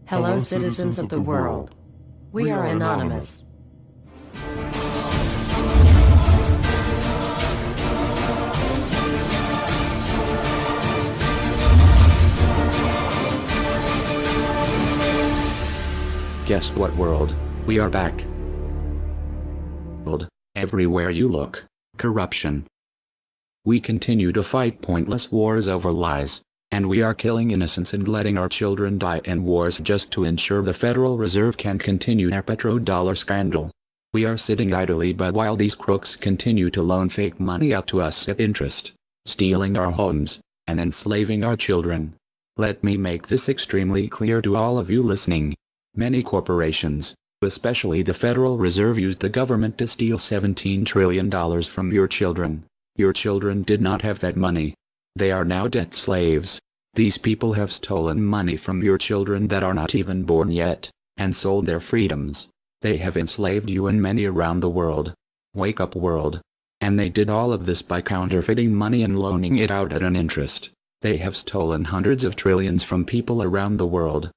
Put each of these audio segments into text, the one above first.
Hello, citizens of the world. We are anonymous. Guess what, world? We are back. Everywhere you look, corruption. We continue to fight pointless wars over lies, and we are killing innocents and letting our children die in wars just to ensure the Federal Reserve can continue their petrodollar scandal. We are sitting idly by while these crooks continue to loan fake money out to us at interest, stealing our homes, and enslaving our children. Let me make this extremely clear to all of you listening. Many corporations, especially the Federal Reserve, used the government to steal $17 trillion from your children. Your children did not have that money. They are now debt slaves. These people have stolen money from your children that are not even born yet, and sold their freedoms. They have enslaved you and many around the world. Wake up, world. And they did all of this by counterfeiting money and loaning it out at an interest. They have stolen hundreds of trillions from people around the world.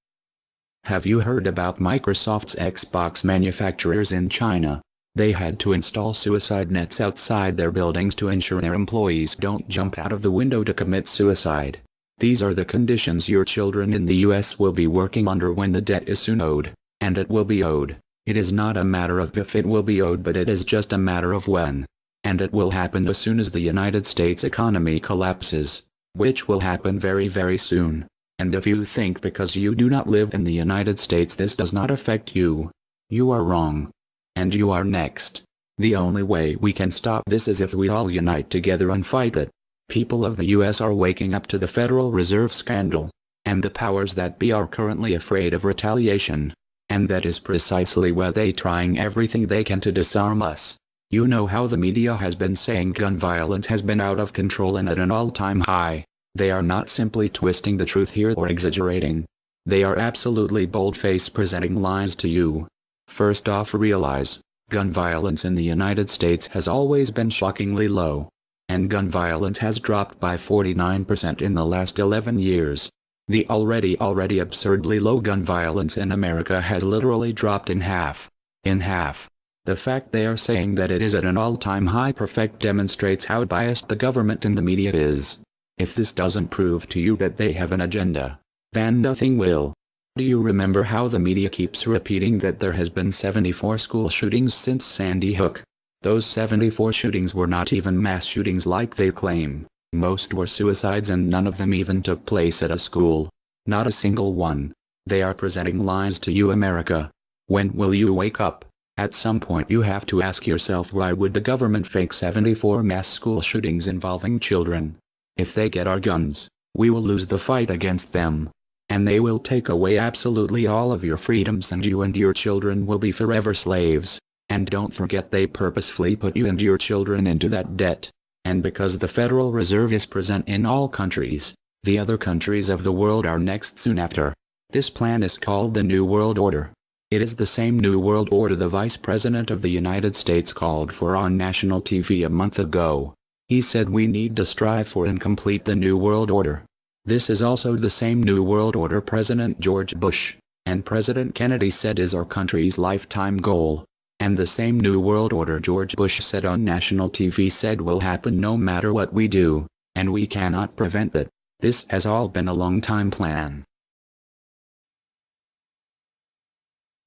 Have you heard about Microsoft's Xbox manufacturers in China? They had to install suicide nets outside their buildings to ensure their employees don't jump out of the window to commit suicide. These are the conditions your children in the US will be working under when the debt is soon owed, and it will be owed. It is not a matter of if it will be owed, but it is just a matter of when. And it will happen as soon as the United States economy collapses, which will happen very, very soon. And if you think because you do not live in the United States this does not affect you, you are wrong. And you are next. The only way we can stop this is if we all unite together and fight it. People of the US are waking up to the Federal Reserve scandal, and the powers that be are currently afraid of retaliation. And that is precisely why they trying everything they can to disarm us. You know how the media has been saying gun violence has been out of control and at an all-time high. They are not simply twisting the truth here or exaggerating. They are absolutely bold-faced presenting lies to you. First off, realize, gun violence in the United States has always been shockingly low. And gun violence has dropped by 49% in the last 11 years. The already absurdly low gun violence in America has literally dropped in half. In half. The fact they are saying that it is at an all-time high perfect demonstrates how biased the government and the media is. If this doesn't prove to you that they have an agenda, then nothing will. Do you remember how the media keeps repeating that there has been 74 school shootings since Sandy Hook? Those 74 shootings were not even mass shootings like they claim. Most were suicides and none of them even took place at a school. Not a single one. They are presenting lies to you, America. When will you wake up? At some point you have to ask yourself, why would the government fake 74 mass school shootings involving children? If they get our guns, we will lose the fight against them. And they will take away absolutely all of your freedoms and you and your children will be forever slaves. And don't forget they purposefully put you and your children into that debt. And because the Federal Reserve is present in all countries, the other countries of the world are next soon after. This plan is called the New World Order. It is the same New World Order the Vice President of the United States called for on national TV a month ago. He said we need to strive for and complete the New World Order. This is also the same New World Order President George Bush and President Kennedy said is our country's lifetime goal. And the same New World Order George Bush said on national TV said will happen no matter what we do, and we cannot prevent it. This has all been a long-time plan.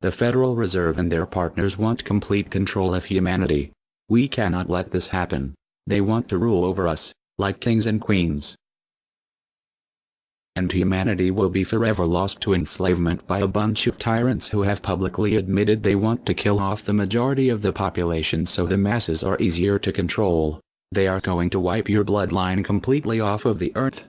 The Federal Reserve and their partners want complete control of humanity. We cannot let this happen. They want to rule over us, like kings and queens. And humanity will be forever lost to enslavement by a bunch of tyrants who have publicly admitted they want to kill off the majority of the population so the masses are easier to control. They are going to wipe your bloodline completely off of the earth.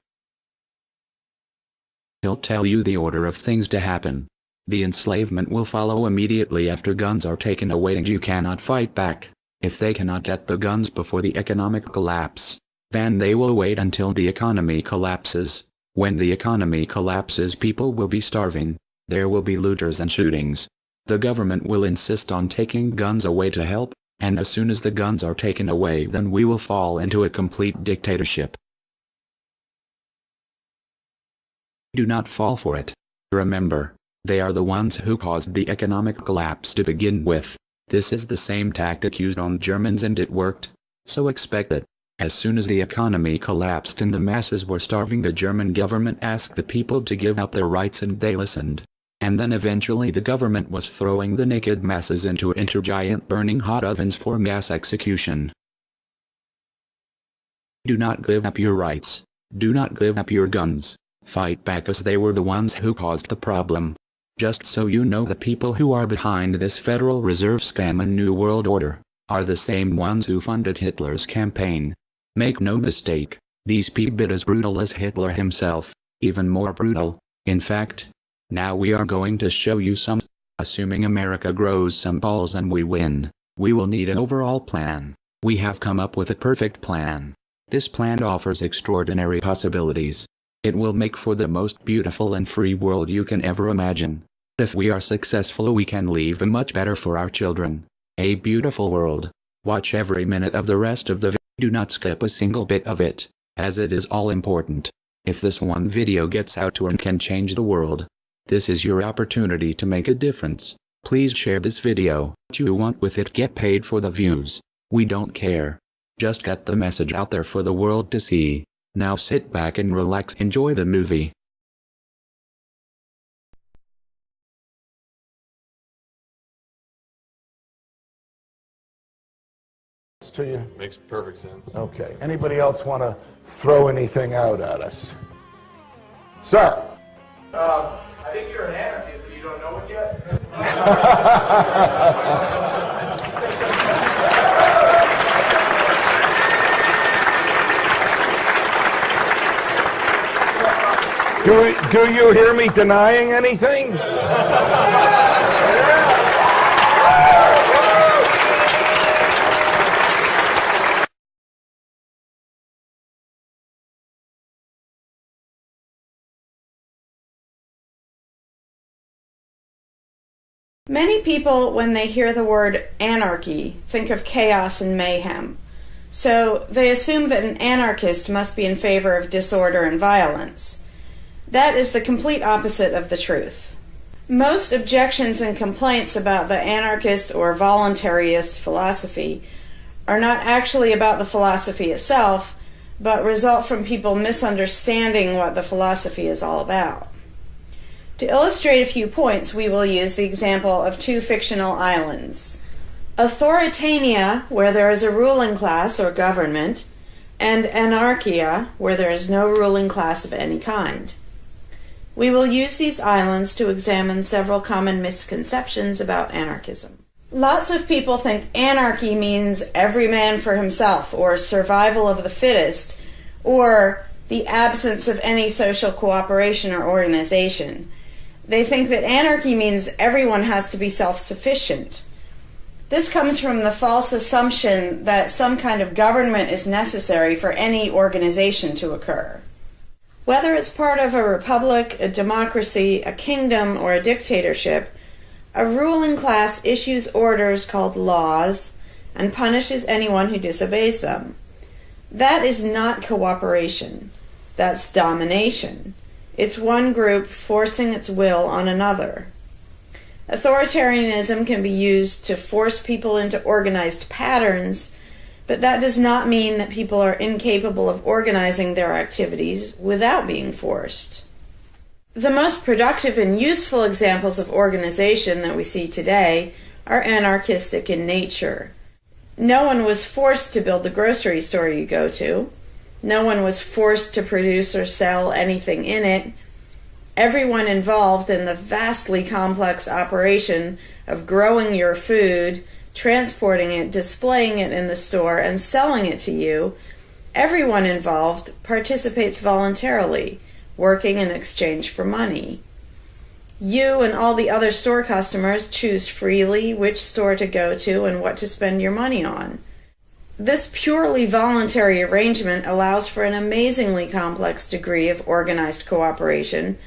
He'll tell you the order of things to happen. The enslavement will follow immediately after guns are taken away and you cannot fight back. If they cannot get the guns before the economic collapse, then they will wait until the economy collapses. When the economy collapses, people will be starving. There will be looters and shootings. The government will insist on taking guns away to help, and as soon as the guns are taken away, then we will fall into a complete dictatorship. Do not fall for it. Remember, They are the ones who caused the economic collapse to begin with. This is the same tactic used on Germans and it worked. So expect it. As soon as the economy collapsed and the masses were starving, the German government asked the people to give up their rights and they listened. And then eventually the government was throwing the naked masses into giant burning hot ovens for mass execution. Do not give up your rights. Do not give up your guns. Fight back, as they were the ones who caused the problem. Just so you know, the people who are behind this Federal Reserve scam and New World Order are the same ones who funded Hitler's campaign. Make no mistake, these people are as brutal as Hitler himself, even more brutal. In fact, now we are going to show you some. Assuming America grows some balls and we win, we will need an overall plan. We have come up with a perfect plan. This plan offers extraordinary possibilities. It will make for the most beautiful and free world you can ever imagine. If we are successful, we can leave a much better for our children. A beautiful world. Watch every minute of the rest of the video. Do not skip a single bit of it, as it is all important. If this one video gets out to and can change the world, this is your opportunity to make a difference. Please share this video. What you want with it, get paid for the views. We don't care. Just get the message out there for the world to see. Now sit back and relax, enjoy the movie. To you? Makes perfect sense. Okay. Anybody else want to throw anything out at us? Sir? I think you're an anarchist and you don't know it yet. Do you hear me denying anything? Many people, when they hear the word anarchy, think of chaos and mayhem. So they assume that an anarchist must be in favor of disorder and violence. That is the complete opposite of the truth. Most objections and complaints about the anarchist or voluntarist philosophy are not actually about the philosophy itself, but result from people misunderstanding what the philosophy is all about. To illustrate a few points, we will use the example of two fictional islands. Authoritania, where there is a ruling class or government, and Anarchia, where there is no ruling class of any kind. We will use these islands to examine several common misconceptions about anarchism. Lots of people think anarchy means every man for himself, or survival of the fittest, or the absence of any social cooperation or organization. They think that anarchy means everyone has to be self-sufficient. This comes from the false assumption that some kind of government is necessary for any organization to occur. Whether it's part of a republic, a democracy, a kingdom, or a dictatorship, a ruling class issues orders called laws and punishes anyone who disobeys them. That is not cooperation. That's domination. It's one group forcing its will on another. Authoritarianism can be used to force people into organized patterns, but that does not mean that people are incapable of organizing their activities without being forced. The most productive and useful examples of organization that we see today are anarchistic in nature. No one was forced to build the grocery store you go to. No one was forced to produce or sell anything in it. Everyone involved in the vastly complex operation of growing your food, transporting it, displaying it in the store, and selling it to you, everyone involved participates voluntarily, working in exchange for money. You and all the other store customers choose freely which store to go to and what to spend your money on. This purely voluntary arrangement allows for an amazingly complex degree of organized cooperation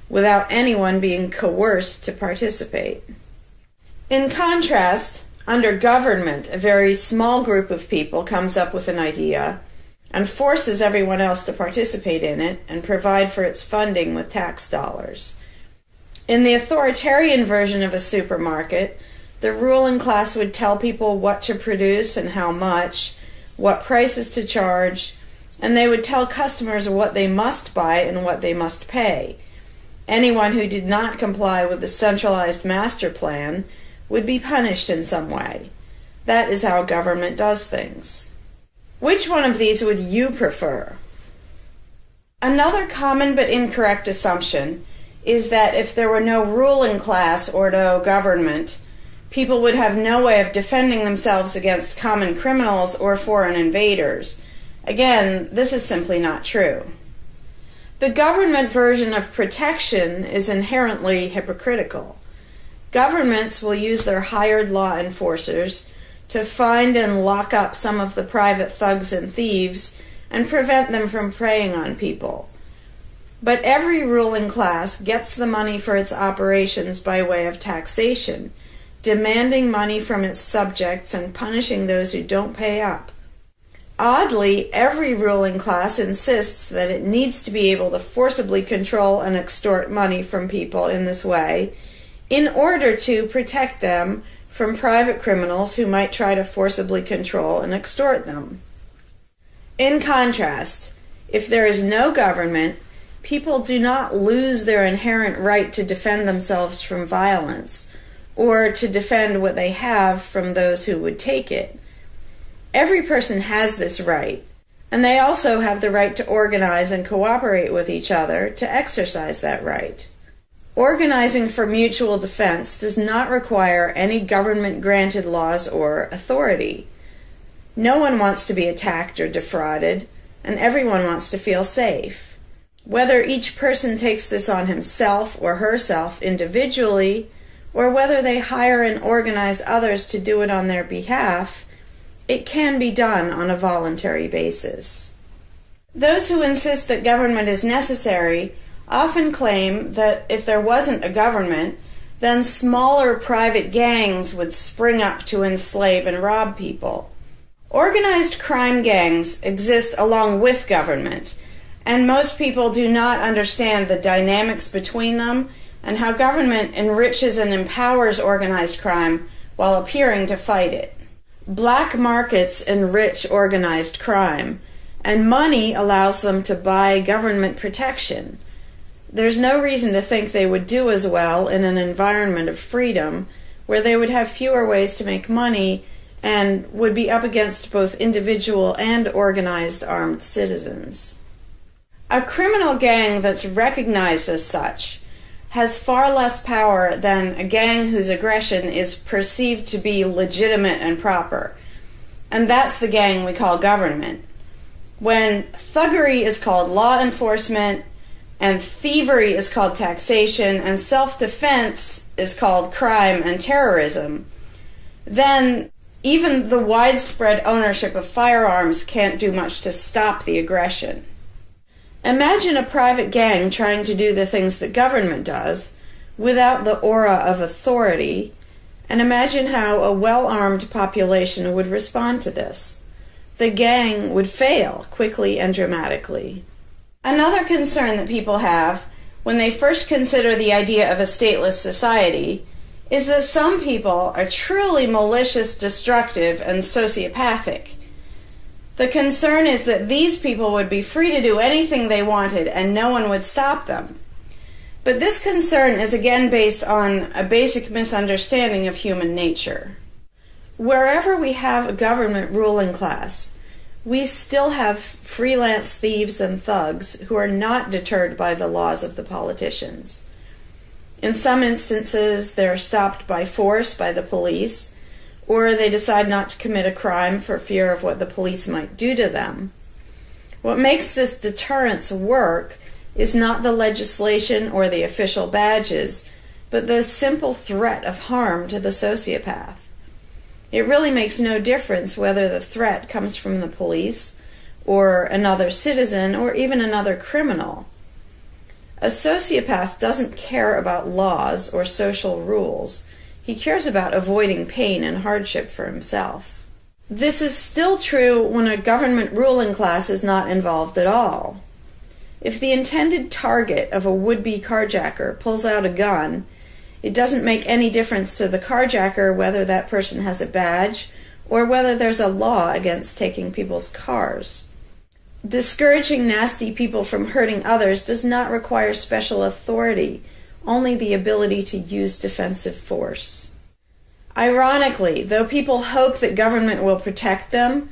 without anyone being coerced to participate. In contrast, under government, a very small group of people comes up with an idea and forces everyone else to participate in it and provide for its funding with tax dollars. In the authoritarian version of a supermarket, the ruling class would tell people what to produce and how much, what prices to charge, and they would tell customers what they must buy and what they must pay. Anyone who did not comply with the centralized master plan would be punished in some way. That is how government does things. Which one of these would you prefer? Another common but incorrect assumption is that if there were no ruling class or no government, people would have no way of defending themselves against common criminals or foreign invaders. Again, this is simply not true. The government version of protection is inherently hypocritical. Governments will use their hired law enforcers to find and lock up some of the private thugs and thieves and prevent them from preying on people. But every ruling class gets the money for its operations by way of taxation, demanding money from its subjects and punishing those who don't pay up. Oddly, every ruling class insists that it needs to be able to forcibly control and extort money from people in this way in order to protect them from private criminals who might try to forcibly control and extort them. In contrast, if there is no government, people do not lose their inherent right to defend themselves from violence, or to defend what they have from those who would take it. Every person has this right, and they also have the right to organize and cooperate with each other to exercise that right. Organizing for mutual defense does not require any government-granted laws or authority. No one wants to be attacked or defrauded, and everyone wants to feel safe. Whether each person takes this on himself or herself individually, or whether they hire and organize others to do it on their behalf, it can be done on a voluntary basis. Those who insist that government is necessary often claim that if there wasn't a government, then smaller private gangs would spring up to enslave and rob people. Organized crime gangs exist along with government, and most people do not understand the dynamics between them and how government enriches and empowers organized crime while appearing to fight it. Black markets enrich organized crime, and money allows them to buy government protection. There's no reason to think they would do as well in an environment of freedom, where they would have fewer ways to make money and would be up against both individual and organized armed citizens. A criminal gang that's recognized as such has far less power than a gang whose aggression is perceived to be legitimate and proper. And that's the gang we call government. When thuggery is called law enforcement, and thievery is called taxation, and self-defense is called crime and terrorism, then even the widespread ownership of firearms can't do much to stop the aggression. Imagine a private gang trying to do the things that government does without the aura of authority, and imagine how a well-armed population would respond to this. The gang would fail quickly and dramatically. Another concern that people have when they first consider the idea of a stateless society is that some people are truly malicious, destructive, and sociopathic. The concern is that these people would be free to do anything they wanted and no one would stop them. But this concern is again based on a basic misunderstanding of human nature. Wherever we have a government ruling class, we still have freelance thieves and thugs who are not deterred by the laws of the politicians. In some instances, they're stopped by force by the police, or they decide not to commit a crime for fear of what the police might do to them. What makes this deterrence work is not the legislation or the official badges, but the simple threat of harm to the sociopath. It really makes no difference whether the threat comes from the police, or another citizen, or even another criminal. A sociopath doesn't care about laws or social rules. He cares about avoiding pain and hardship for himself. This is still true when a government ruling class is not involved at all. If the intended target of a would-be carjacker pulls out a gun, it doesn't make any difference to the carjacker whether that person has a badge or whether there's a law against taking people's cars. Discouraging nasty people from hurting others does not require special authority, only the ability to use defensive force. Ironically, though people hope that government will protect them,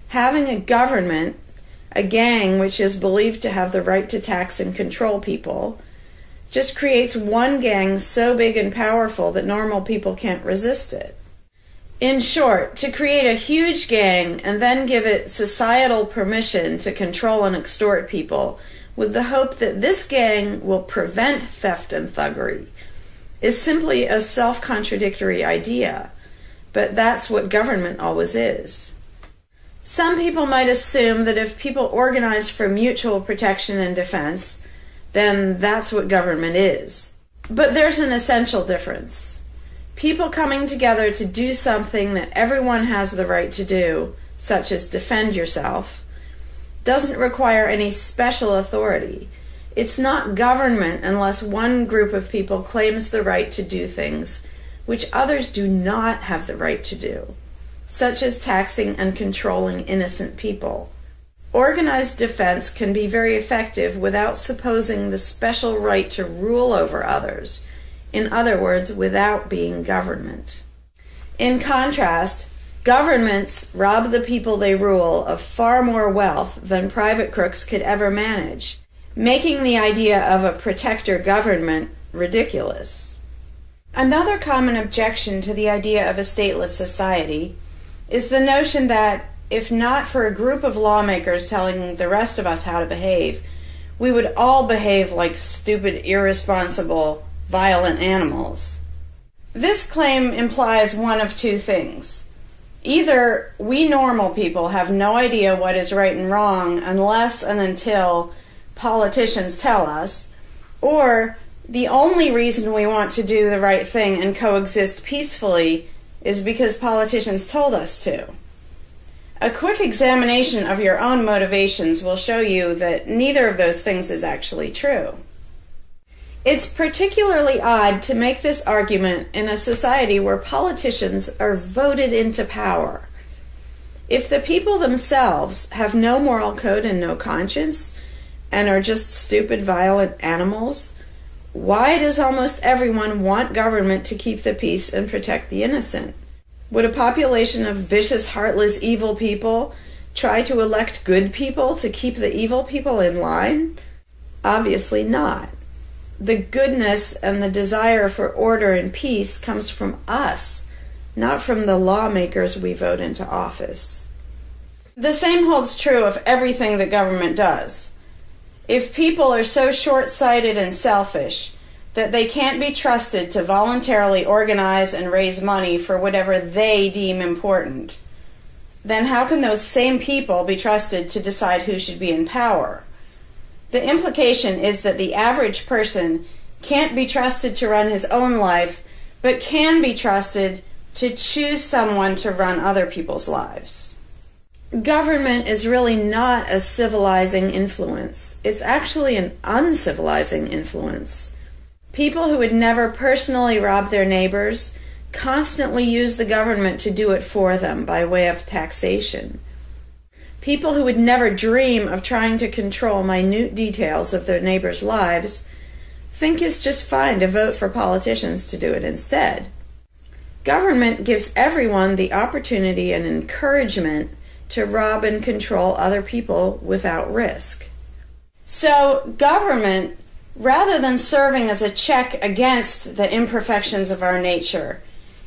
having a government, a gang which is believed to have the right to tax and control people, just creates one gang so big and powerful that normal people can't resist it. In short, to create a huge gang and then give it societal permission to control and extort people with the hope that this gang will prevent theft and thuggery is simply a self-contradictory idea, but that's what government always is. Some people might assume that if people organize for mutual protection and defense, then that's what government is. But there's an essential difference. People coming together to do something that everyone has the right to do, such as defend yourself, doesn't require any special authority. It's not government unless one group of people claims the right to do things which others do not have the right to do, such as taxing and controlling innocent people. Organized defense can be very effective without supposing the special right to rule over others. In other words, without being government. In contrast, governments rob the people they rule of far more wealth than private crooks could ever manage, making the idea of a protector government ridiculous. Another common objection to the idea of a stateless society is the notion that, if not for a group of lawmakers telling the rest of us how to behave, we would all behave like stupid, irresponsible, violent animals. This claim implies one of two things. Either we normal people have no idea what is right and wrong unless and until politicians tell us, or the only reason we want to do the right thing and coexist peacefully is because politicians told us to. A quick examination of your own motivations will show you that neither of those things is actually true. It's particularly odd to make this argument in a society where politicians are voted into power. If the people themselves have no moral code and no conscience, and are just stupid, violent animals, why does almost everyone want government to keep the peace and protect the innocent? Would a population of vicious, heartless, evil people try to elect good people to keep the evil people in line? Obviously not. The goodness and the desire for order and peace comes from us, not from the lawmakers we vote into office. The same holds true of everything that government does. If people are so short-sighted and selfish that they can't be trusted to voluntarily organize and raise money for whatever they deem important, then how can those same people be trusted to decide who should be in power? The implication is that the average person can't be trusted to run his own life, but can be trusted to choose someone to run other people's lives. Government is really not a civilizing influence. It's actually an uncivilizing influence. People who would never personally rob their neighbors constantly use the government to do it for them by way of taxation. People who would never dream of trying to control minute details of their neighbors' lives think it's just fine to vote for politicians to do it instead. Government gives everyone the opportunity and encouragement to rob and control other people without risk. So government, rather than serving as a check against the imperfections of our nature,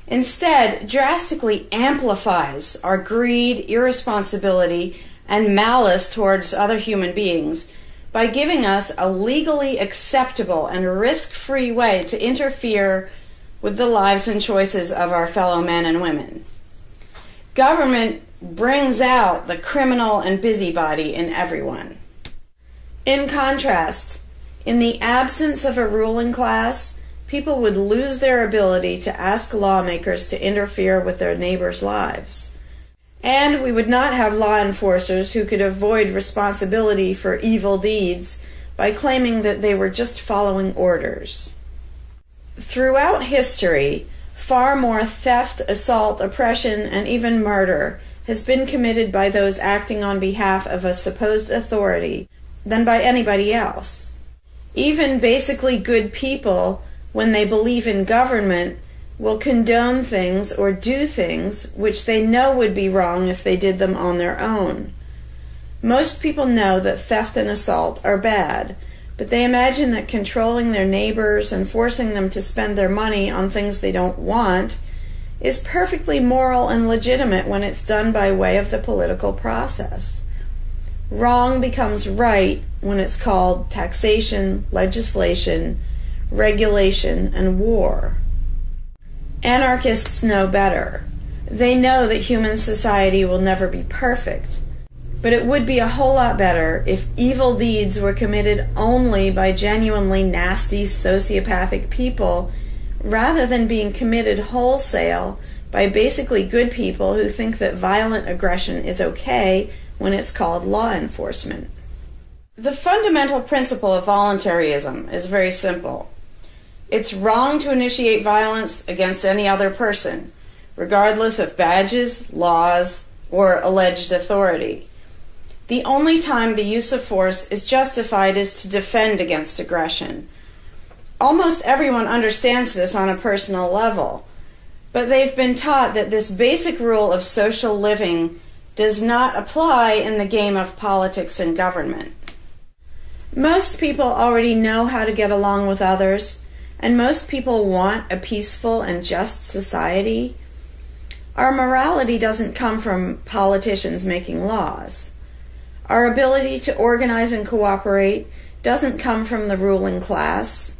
instead drastically amplifies our greed, irresponsibility, and malice towards other human beings by giving us a legally acceptable and risk-free way to interfere with the lives and choices of our fellow men and women. Government brings out the criminal and busybody in everyone. In contrast, in the absence of a ruling class, people would lose their ability to ask lawmakers to interfere with their neighbors' lives. And we would not have law enforcers who could avoid responsibility for evil deeds by claiming that they were just following orders. Throughout history, far more theft, assault, oppression, and even murder has been committed by those acting on behalf of a supposed authority than by anybody else. Even basically good people, when they believe in government, will condone things or do things which they know would be wrong if they did them on their own. Most people know that theft and assault are bad, but they imagine that controlling their neighbors and forcing them to spend their money on things they don't want is perfectly moral and legitimate when it's done by way of the political process. Wrong becomes right when it's called taxation, legislation, regulation, and war. Anarchists know better. They know that human society will never be perfect, but it would be a whole lot better if evil deeds were committed only by genuinely nasty, sociopathic people, rather than being committed wholesale by basically good people who think that violent aggression is okay when it's called law enforcement. The fundamental principle of voluntarism is very simple. It's wrong to initiate violence against any other person, regardless of badges, laws, or alleged authority. The only time the use of force is justified is to defend against aggression. Almost everyone understands this on a personal level, but they've been taught that this basic rule of social living does not apply in the game of politics and government. Most people already know how to get along with others, and most people want a peaceful and just society. Our morality doesn't come from politicians making laws. Our ability to organize and cooperate doesn't come from the ruling class.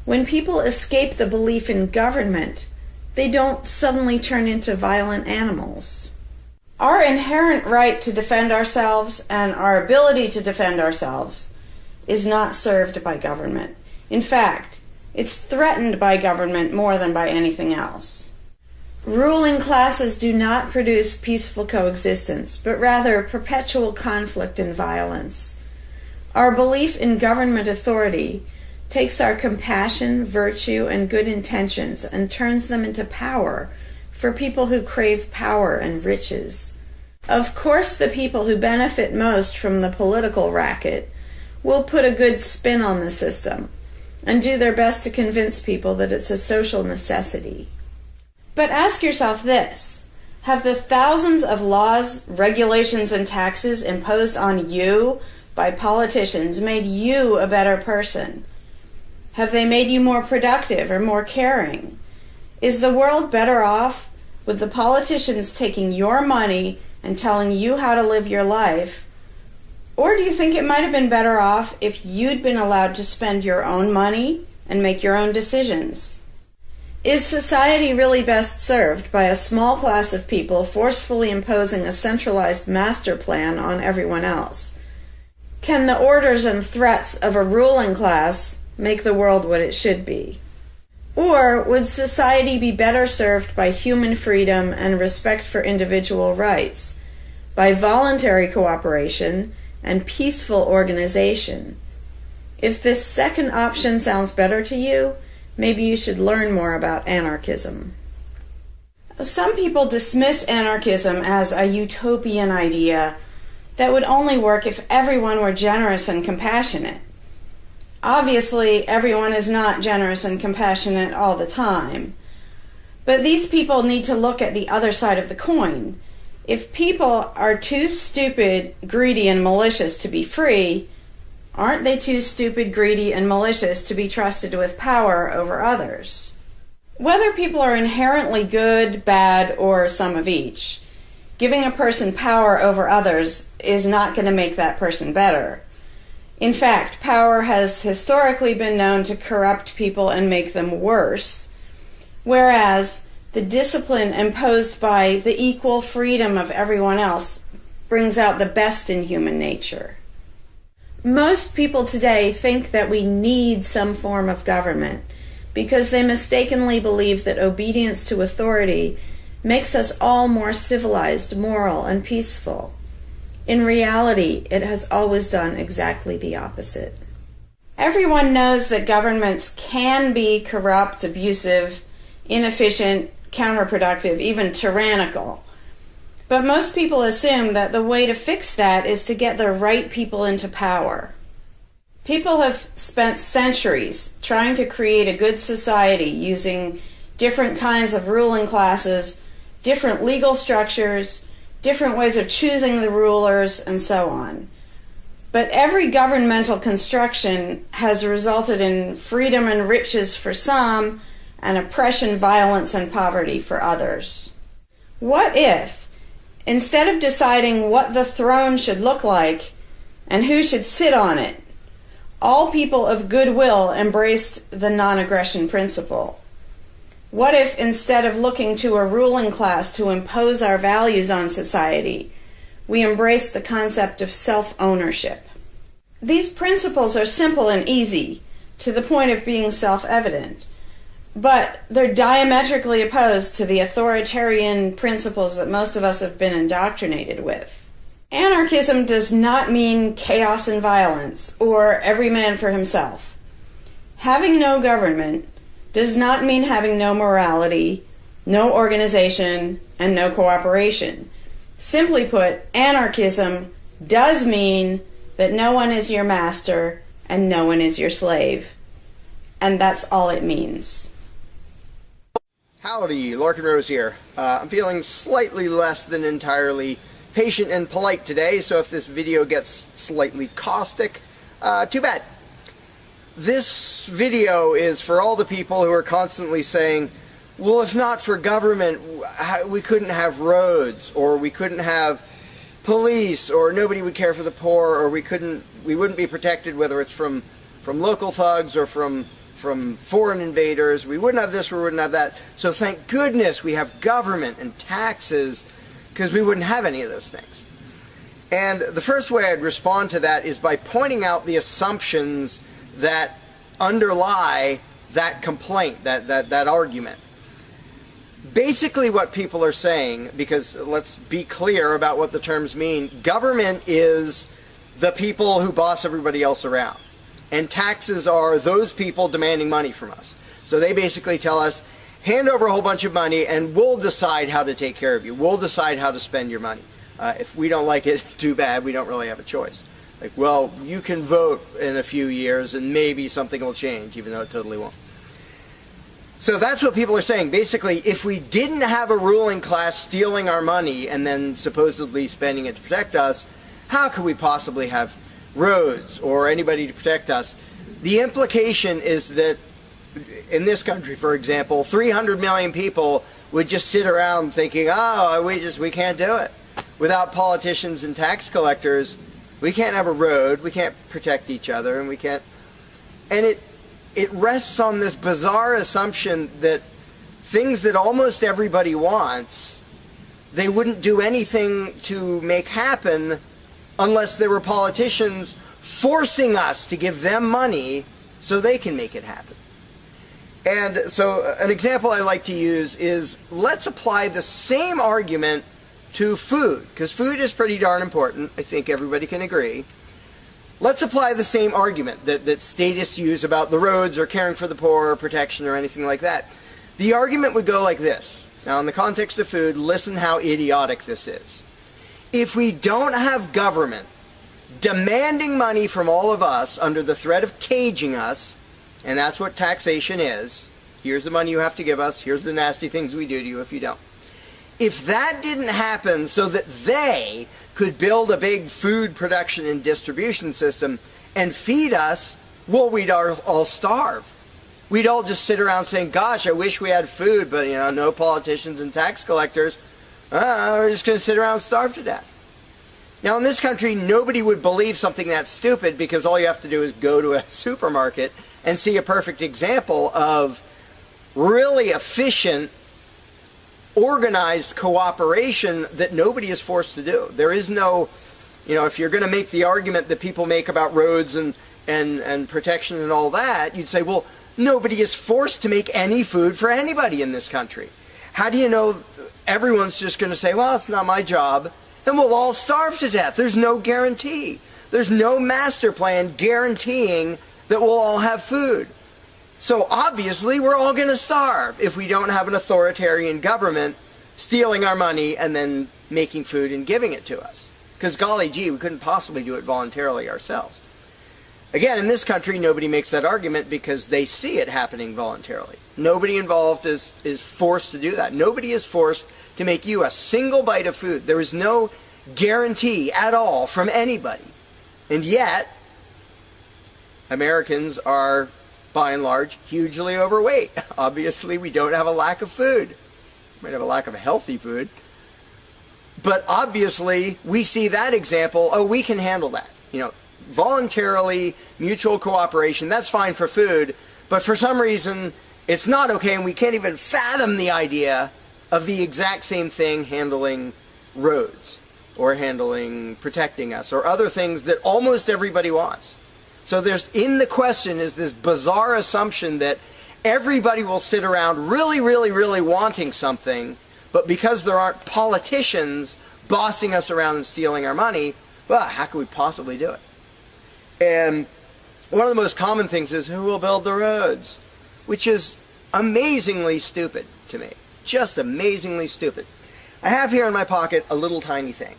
When people escape the belief in government, they don't suddenly turn into violent animals. Our inherent right to defend ourselves and our ability to defend ourselves is not served by government. In fact, it's threatened by government more than by anything else. Ruling classes do not produce peaceful coexistence, but rather perpetual conflict and violence. Our belief in government authority takes our compassion, virtue, and good intentions and turns them into power for people who crave power and riches. Of course, the people who benefit most from the political racket will put a good spin on the system and do their best to convince people that it's a social necessity. But ask yourself this: have the thousands of laws, regulations, and taxes imposed on you by politicians made you a better person? Have they made you more productive or more caring? Is the world better off with the politicians taking your money and telling you how to live your life? Or do you think it might have been better off if you'd been allowed to spend your own money and make your own decisions? Is society really best served by a small class of people forcefully imposing a centralized master plan on everyone else? Can the orders and threats of a ruling class make the world what it should be? Or would society be better served by human freedom and respect for individual rights, by voluntary cooperation and peaceful organization? If this second option sounds better to you, maybe you should learn more about anarchism. Some people dismiss anarchism as a utopian idea that would only work if everyone were generous and compassionate. Obviously, everyone is not generous and compassionate all the time. But these people need to look at the other side of the coin. If people are too stupid, greedy, and malicious to be free, aren't they too stupid, greedy, and malicious to be trusted with power over others? Whether people are inherently good, bad, or some of each, giving a person power over others is not going to make that person better. In fact, power has historically been known to corrupt people and make them worse, whereas the discipline imposed by the equal freedom of everyone else brings out the best in human nature. Most people today think that we need some form of government because they mistakenly believe that obedience to authority makes us all more civilized, moral, and peaceful. In reality, it has always done exactly the opposite. Everyone knows that governments can be corrupt, abusive, inefficient, counterproductive, even tyrannical. But most people assume that the way to fix that is to get the right people into power. People have spent centuries trying to create a good society using different kinds of ruling classes, different legal structures, different ways of choosing the rulers, and so on. But every governmental construction has resulted in freedom and riches for some, and oppression, violence, and poverty for others. What if, instead of deciding what the throne should look like and who should sit on it, all people of goodwill embraced the non-aggression principle? What if, instead of looking to a ruling class to impose our values on society, we embraced the concept of self-ownership? These principles are simple and easy, to the point of being self-evident, but they're diametrically opposed to the authoritarian principles that most of us have been indoctrinated with. Anarchism does not mean chaos and violence, or every man for himself. Having no government does not mean having no morality, no organization, and no cooperation. Simply put, anarchism does mean that no one is your master and no one is your slave. And that's all it means. Howdy, Larkin Rose here. I'm feeling slightly less than entirely patient and polite today, so if this video gets slightly caustic, too bad. This video is for all the people who are constantly saying, well, if not for government, we couldn't have roads, or we couldn't have police, or nobody would care for the poor, or we wouldn't be protected, whether it's from local thugs or from foreign invaders. We wouldn't have this, we wouldn't have that. So thank goodness we have government and taxes, because we wouldn't have any of those things. And the first way I'd respond to that is by pointing out the assumptions that underlie that complaint, that argument. Basically what people are saying, because let's be clear about what the terms mean, government is the people who boss everybody else around. And taxes are those people demanding money from us. So they basically tell us, hand over a whole bunch of money and we'll decide how to take care of you. We'll decide how to spend your money. If we don't like it, too bad, we don't really have a choice. Like, well, you can vote in a few years and maybe something will change, even though it totally won't. So that's what people are saying. Basically, if we didn't have a ruling class stealing our money and then supposedly spending it to protect us, how could we possibly have roads or anybody to protect us? The implication is that in this country, for example, 300 million people would just sit around thinking, oh, we can't do it. Without politicians and tax collectors, we can't have a road, we can't protect each other, and we can't... And it rests on this bizarre assumption that things that almost everybody wants, they wouldn't do anything to make happen unless there were politicians forcing us to give them money so they can make it happen. And so an example I like to use is, let's apply the same argument to food, because food is pretty darn important. I think everybody can agree. Let's apply the same argument that statists use about the roads or caring for the poor or protection or anything like that. The argument would go like this. Now, in the context of food, listen how idiotic this is. If we don't have government demanding money from all of us under the threat of caging us, and that's what taxation is, here's the money you have to give us, here's the nasty things we do to you if you don't. If that didn't happen so that they could build a big food production and distribution system and feed us, well, we'd all starve. We'd all just sit around saying, gosh, I wish we had food, but, you know, no politicians and tax collectors. We're just going to sit around and starve to death. Now, in this country, nobody would believe something that stupid, because all you have to do is go to a supermarket and see a perfect example of really efficient, organized cooperation that nobody is forced to do. There is no, you know, if you're going to make the argument that people make about roads and protection and all that, you'd say, well, nobody is forced to make any food for anybody in this country. How do you know everyone's just going to say, well, it's not my job, and we'll all starve to death? There's no guarantee. There's no master plan guaranteeing that we'll all have food. So obviously we're all going to starve if we don't have an authoritarian government stealing our money and then making food and giving it to us. Because golly gee, we couldn't possibly do it voluntarily ourselves. Again, in this country, nobody makes that argument because they see it happening voluntarily. Nobody involved is forced to do that. Nobody is forced to make you a single bite of food. There is no guarantee at all from anybody. And yet, Americans are, by and large, hugely overweight. Obviously, we don't have a lack of food. We might have a lack of healthy food. But obviously, we see that example, oh, we can handle that. You know, voluntarily, mutual cooperation, that's fine for food, but for some reason, it's not okay, and we can't even fathom the idea of the exact same thing handling roads, or handling protecting us, or other things that almost everybody wants. So there's, in the question is this bizarre assumption that everybody will sit around really, really, really wanting something, but because there aren't politicians bossing us around and stealing our money, well, how could we possibly do it? And one of the most common things is, who will build the roads? Which is amazingly stupid to me. Just amazingly stupid. I have here in my pocket a little tiny thing.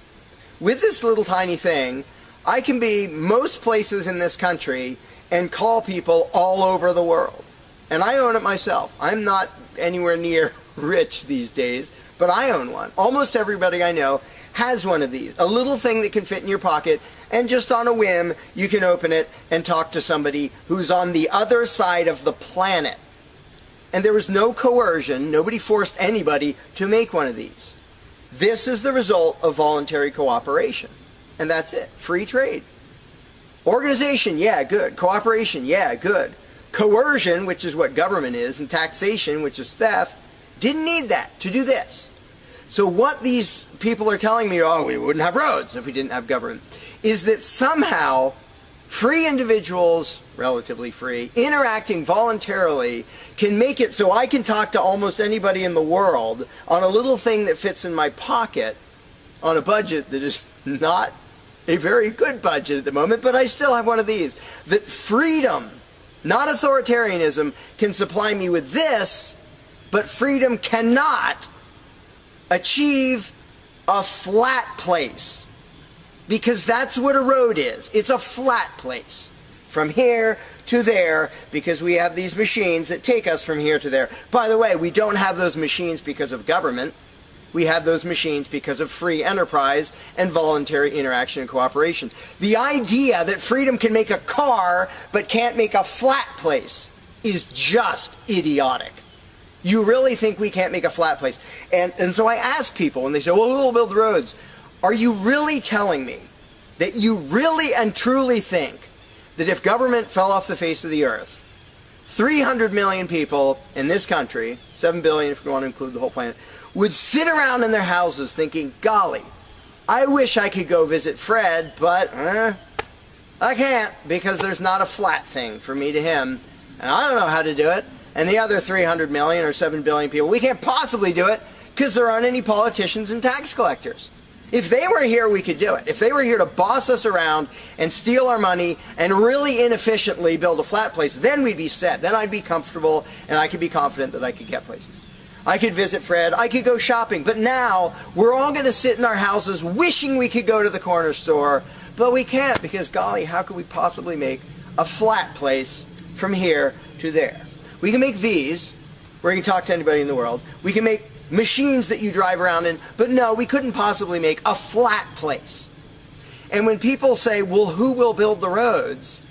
With this little tiny thing, I can be most places in this country and call people all over the world. And I own it myself. I'm not anywhere near rich these days, but I own one. Almost everybody I know has one of these. A little thing that can fit in your pocket, and just on a whim, you can open it and talk to somebody who's on the other side of the planet. And there was no coercion. Nobody forced anybody to make one of these. This is the result of voluntary cooperation. And that's it. Free trade. Organization, yeah, good. Cooperation, yeah, good. Coercion, which is what government is, and taxation, which is theft, didn't need that to do this. So what these people are telling me, oh, we wouldn't have roads if we didn't have government, is that somehow free individuals, relatively free, interacting voluntarily can make it so I can talk to almost anybody in the world on a little thing that fits in my pocket on a budget that is not a very good budget at the moment, but I still have one of these. That freedom, not authoritarianism, can supply me with this, but freedom cannot achieve a flat place. Because that's what a road is. It's a flat place. From here to there, because we have these machines that take us from here to there. By the way, we don't have those machines because of government. We have those machines because of free enterprise and voluntary interaction and cooperation. The idea that freedom can make a car but can't make a flat place is just idiotic. You really think we can't make a flat place? And so I ask people, and they say, well, who will build roads? Are you really telling me that you really and truly think that if government fell off the face of the earth, 300 million people in this country, 7 billion if you want to include the whole planet, would sit around in their houses thinking, golly, I wish I could go visit Fred, but I can't because there's not a flat thing from me to him, and I don't know how to do it. And the other 300 million or 7 billion people, we can't possibly do it because there aren't any politicians and tax collectors. If they were here, we could do it. If they were here to boss us around and steal our money and really inefficiently build a flat place, then we'd be set. Then I'd be comfortable and I could be confident that I could get places. I could visit Fred, I could go shopping, but now we're all going to sit in our houses wishing we could go to the corner store, but we can't because, golly, how could we possibly make a flat place from here to there? We can make these, where you can talk to anybody in the world. We can make machines that you drive around in, but no, we couldn't possibly make a flat place. And when people say, well, who will build the roads?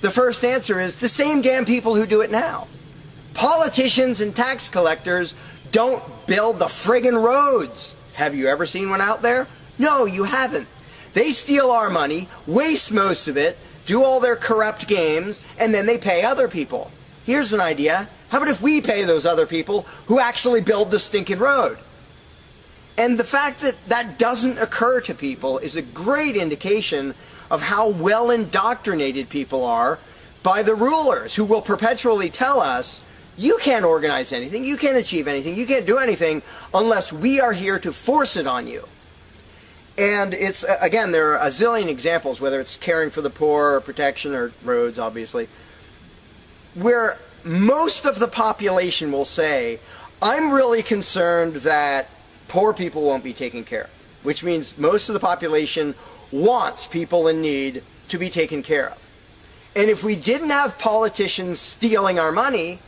The first answer is the same damn people who do it now. Politicians and tax collectors don't build the friggin' roads. Have you ever seen one out there? No, you haven't. They steal our money, waste most of it, do all their corrupt games, and then they pay other people. Here's an idea. How about if we pay those other people who actually build the stinking road? And the fact that that doesn't occur to people is a great indication of how well indoctrinated people are by the rulers who will perpetually tell us, you can't organize anything, you can't achieve anything, you can't do anything unless we are here to force it on you. And it's, again, there are a zillion examples, whether it's caring for the poor or protection or roads, obviously. where most of the population will say, I'm really concerned that poor people won't be taken care of, which means most of the population wants people in need to be taken care of. And if we didn't have politicians stealing our money,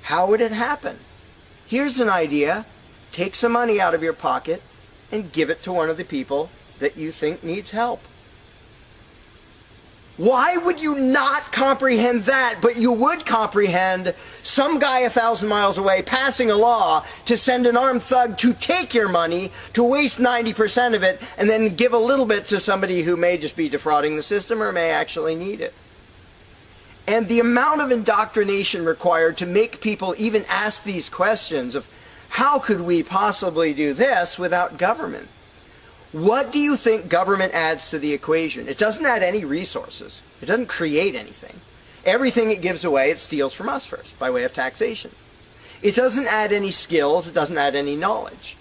how would it happen? Here's an idea. Take some money out of your pocket and give it to one of the people that you think needs help. Why would you not comprehend that, but you would comprehend some guy 1,000 miles away passing a law to send an armed thug to take your money, to waste 90% of it, and then give a little bit to somebody who may just be defrauding the system or may actually need it? And the amount of indoctrination required to make people even ask these questions of how could we possibly do this without government? What do you think government adds to the equation? It doesn't add any resources. It doesn't create anything. Everything it gives away, it steals from us first, by way of taxation. It doesn't add any skills. It doesn't add any knowledge.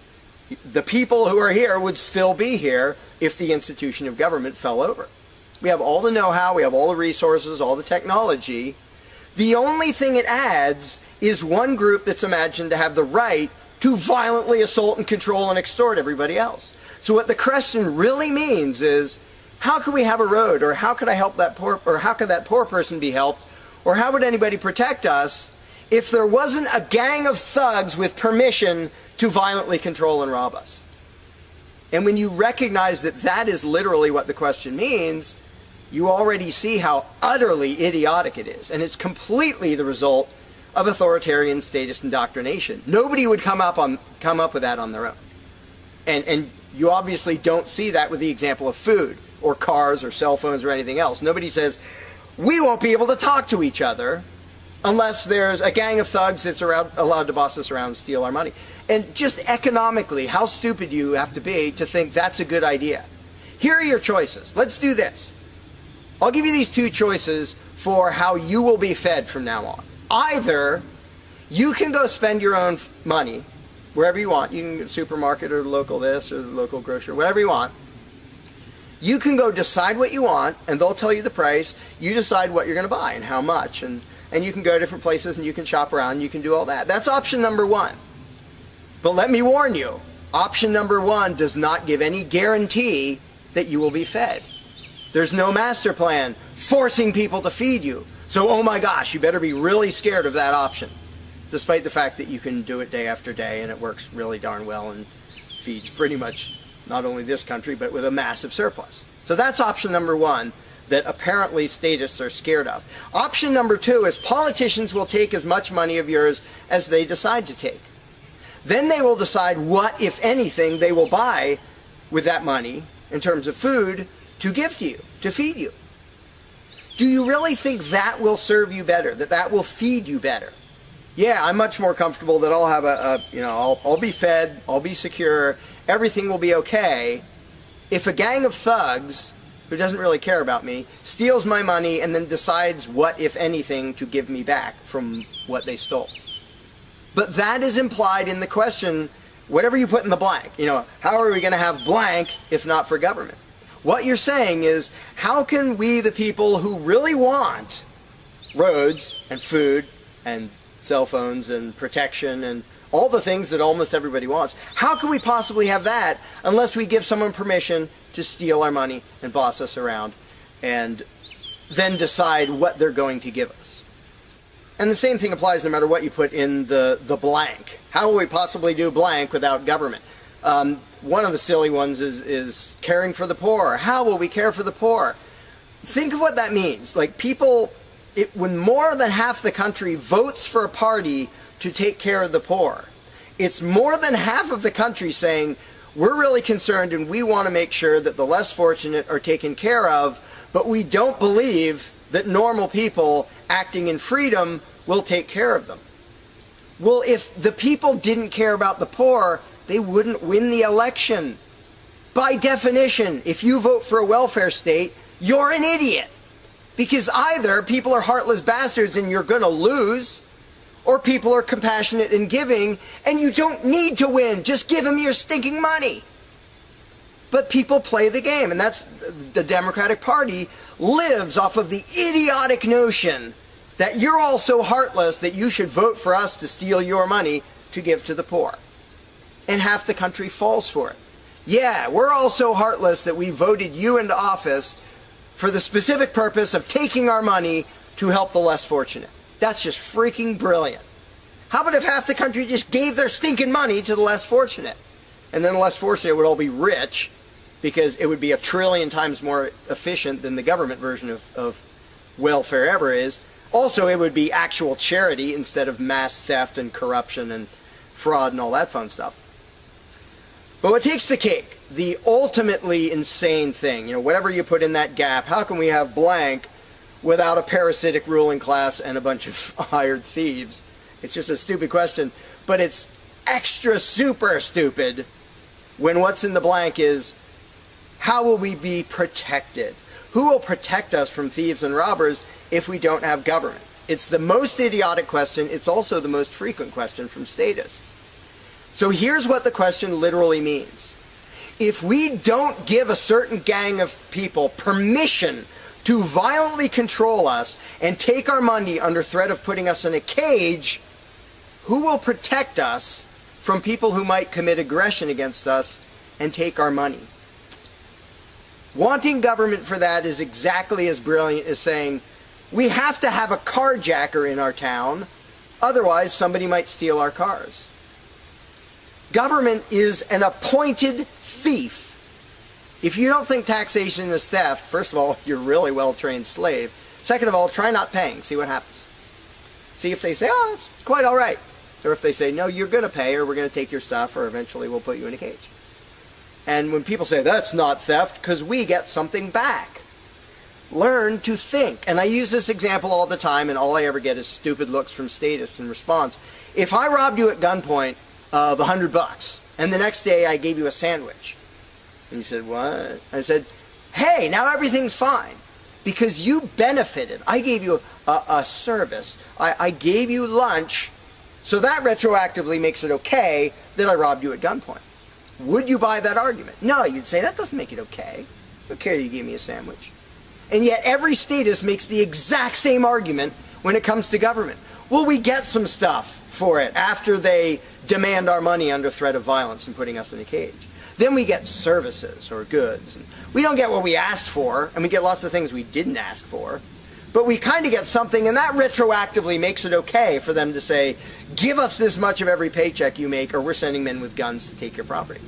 The people who are here would still be here if the institution of government fell over. We have all the know-how, we have all the resources, all the technology. The only thing it adds is one group that's imagined to have the right to violently assault and control and extort everybody else. So what the question really means is, how could we have a road, or how could I help that poor, or how could that poor person be helped, or how would anybody protect us if there wasn't a gang of thugs with permission to violently control and rob us? And when you recognize that that is literally what the question means, you already see how utterly idiotic it is. And it's completely the result of authoritarian statist indoctrination. Nobody would come up with that on their own. And you obviously don't see that with the example of food or cars or cell phones or anything else. Nobody says, we won't be able to talk to each other unless there's a gang of thugs that's allowed to boss us around and steal our money. And just economically, how stupid you have to be to think that's a good idea. Here are your choices. Let's do this. I'll give you these two choices for how you will be fed from now on. Either you can go spend your own money wherever you want. You can go to the supermarket or the local this or the local grocery, whatever you want. You can go decide what you want, and they'll tell you the price. You decide what you're going to buy and how much. And you can go to different places and you can shop around and you can do all that. That's option number one. But let me warn you, option number one does not give any guarantee that you will be fed. There's no master plan forcing people to feed you. So, oh my gosh, you better be really scared of that option, despite the fact that you can do it day after day and it works really darn well and feeds pretty much not only this country, but with a massive surplus. So that's option number one that apparently statists are scared of. Option number two is politicians will take as much money of yours as they decide to take. Then they will decide what, if anything, they will buy with that money in terms of food to give to you, to feed you. Do you really think that will serve you better, that that will feed you better? Yeah, I'm much more comfortable that I'll have I'll be fed, I'll be secure, everything will be okay. If a gang of thugs who doesn't really care about me steals my money and then decides what, if anything, to give me back from what they stole. But that is implied in the question, whatever you put in the blank. How are we going to have blank if not for government? What you're saying is, how can we, the people who really want roads and food and cell phones and protection and all the things that almost everybody wants, how can we possibly have that unless we give someone permission to steal our money and boss us around and then decide what they're going to give us? And the same thing applies no matter what you put in the blank. How will we possibly do blank without government? One of the silly ones is caring for the poor. How will we care for the poor? Think of what that means. Like when more than half the country votes for a party to take care of the poor, it's more than half of the country saying, we're really concerned and we want to make sure that the less fortunate are taken care of, but we don't believe that normal people acting in freedom will take care of them. Well, if the people didn't care about the poor, they wouldn't win the election. By definition, if you vote for a welfare state, you're an idiot. Because either people are heartless bastards and you're going to lose, or people are compassionate and giving and you don't need to win. Just give them your stinking money. But people play the game, and that's the Democratic Party lives off of the idiotic notion that you're all so heartless that you should vote for us to steal your money to give to the poor. And half the country falls for it. Yeah, we're all so heartless that we voted you into office for the specific purpose of taking our money to help the less fortunate. That's just freaking brilliant. How about if half the country just gave their stinking money to the less fortunate? And then the less fortunate would all be rich, because it would be 1 trillion times more efficient than the government version of welfare ever is. Also, it would be actual charity instead of mass theft and corruption and fraud and all that fun stuff. But what takes the cake, the ultimately insane thing, whatever you put in that gap, how can we have blank without a parasitic ruling class and a bunch of hired thieves? It's just a stupid question, but it's extra super stupid when what's in the blank is, how will we be protected? Who will protect us from thieves and robbers if we don't have government? It's the most idiotic question. It's also the most frequent question from statists. So here's what the question literally means. If we don't give a certain gang of people permission to violently control us and take our money under threat of putting us in a cage, who will protect us from people who might commit aggression against us and take our money? Wanting government for that is exactly as brilliant as saying, we have to have a carjacker in our town, otherwise somebody might steal our cars. Government is an appointed thief. If you don't think taxation is theft, first of all, you're a really well-trained slave. Second of all, try not paying. See what happens. See if they say, oh, it's quite all right. Or if they say, no, you're going to pay, or we're going to take your stuff, or eventually we'll put you in a cage. And when people say, that's not theft, because we get something back. Learn to think. And I use this example all the time, and all I ever get is stupid looks from statists in response. If I robbed you at gunpoint of $100, and the next day I gave you a sandwich, and you said, what? I said, hey, now everything's fine, because you benefited. I gave you a service. I gave you lunch, so that retroactively makes it okay that I robbed you at gunpoint. Would you buy that argument? No, you'd say, that doesn't make it okay. Okay, you gave me a sandwich. And yet every statist makes the exact same argument when it comes to government. Well, we get some stuff for it after they demand our money under threat of violence and putting us in a cage. Then we get services or goods. And we don't get what we asked for, and we get lots of things we didn't ask for. But we kind of get something, and that retroactively makes it okay for them to say, give us this much of every paycheck you make, or we're sending men with guns to take your property.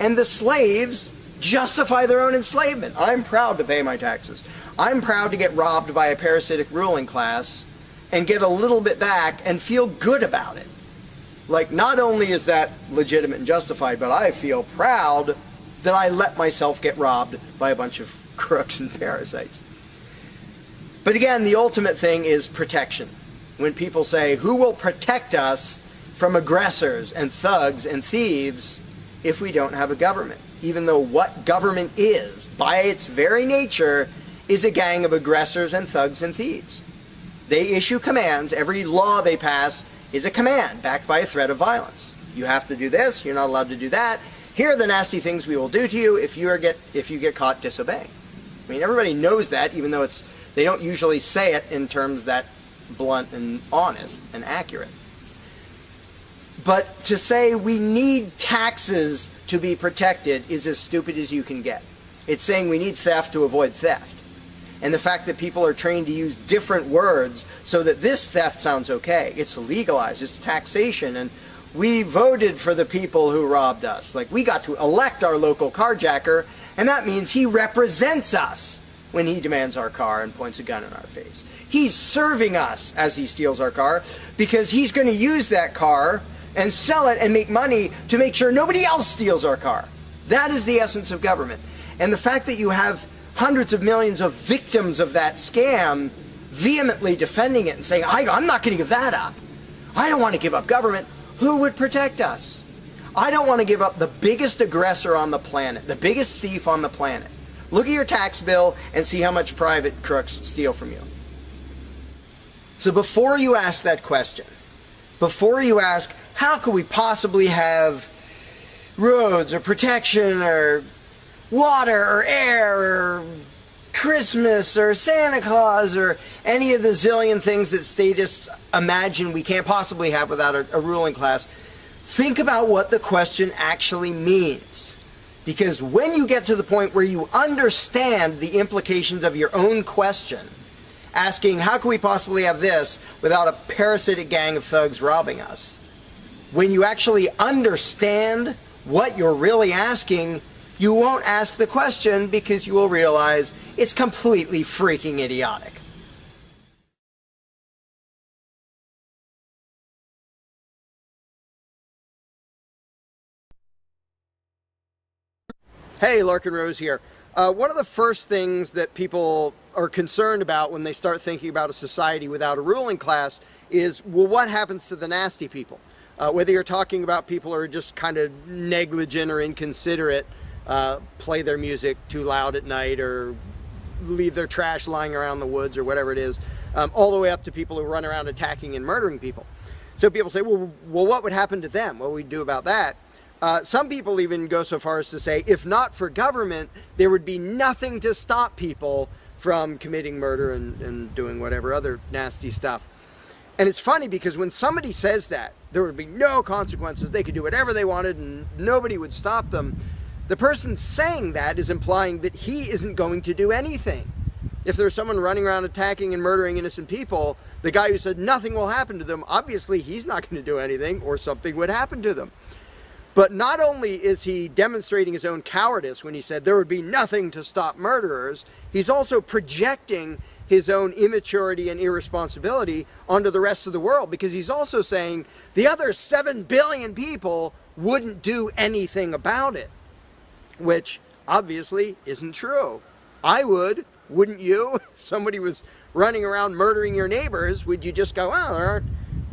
And the slaves justify their own enslavement. I'm proud to pay my taxes. I'm proud to get robbed by a parasitic ruling class and get a little bit back and feel good about it. Like, not only is that legitimate and justified, but I feel proud that I let myself get robbed by a bunch of crooks and parasites. But again, the ultimate thing is protection. When people say, who will protect us from aggressors and thugs and thieves if we don't have a government? Even though what government is, by its very nature, is a gang of aggressors and thugs and thieves. They issue commands. Every law they pass is a command backed by a threat of violence. You have to do this. You're not allowed to do that. Here are the nasty things we will do to you if you get caught disobeying. I mean, everybody knows that, even though they don't usually say it in terms that blunt and honest and accurate. But to say we need taxes to be protected is as stupid as you can get. It's saying we need theft to avoid theft. And the fact that people are trained to use different words so that this theft sounds okay. It's legalized, it's taxation, and we voted for the people who robbed us. Like, we got to elect our local carjacker, and that means he represents us when he demands our car and points a gun in our face. He's serving us as he steals our car, because he's going to use that car and sell it and make money to make sure nobody else steals our car. That is the essence of government. And the fact that you have hundreds of millions of victims of that scam vehemently defending it and saying, I'm not going to give that up. I don't want to give up government. Who would protect us? I don't want to give up the biggest aggressor on the planet, the biggest thief on the planet. Look at your tax bill and see how much private crooks steal from you. So before you ask that question, before you ask, how could we possibly have roads or protection or water or air or Christmas or Santa Claus or any of the zillion things that statists imagine we can't possibly have without a ruling class, think about what the question actually means. Because when you get to the point where you understand the implications of your own question, asking how can we possibly have this without a parasitic gang of thugs robbing us, when you actually understand what you're really asking, you won't ask the question because you will realize it's completely freaking idiotic. Hey, Larkin Rose here. One of the first things that people are concerned about when they start thinking about a society without a ruling class is, well, what happens to the nasty people? Whether you're talking about people who are just kind of negligent or inconsiderate, play their music too loud at night or leave their trash lying around the woods or whatever it is, all the way up to people who run around attacking and murdering people. So people say, well, what would happen to them? What would we do about that? Some people even go so far as to say, if not for government, there would be nothing to stop people from committing murder and doing whatever other nasty stuff. And it's funny because when somebody says that, there would be no consequences, they could do whatever they wanted and nobody would stop them, the person saying that is implying that he isn't going to do anything. If there's someone running around attacking and murdering innocent people, the guy who said nothing will happen to them, obviously he's not going to do anything or something would happen to them. But not only is he demonstrating his own cowardice when he said there would be nothing to stop murderers, he's also projecting his own immaturity and irresponsibility onto the rest of the world, because he's also saying the other 7 billion people wouldn't do anything about it, which obviously isn't true. I would, wouldn't you? If somebody was running around murdering your neighbors, would you just go, well, there aren't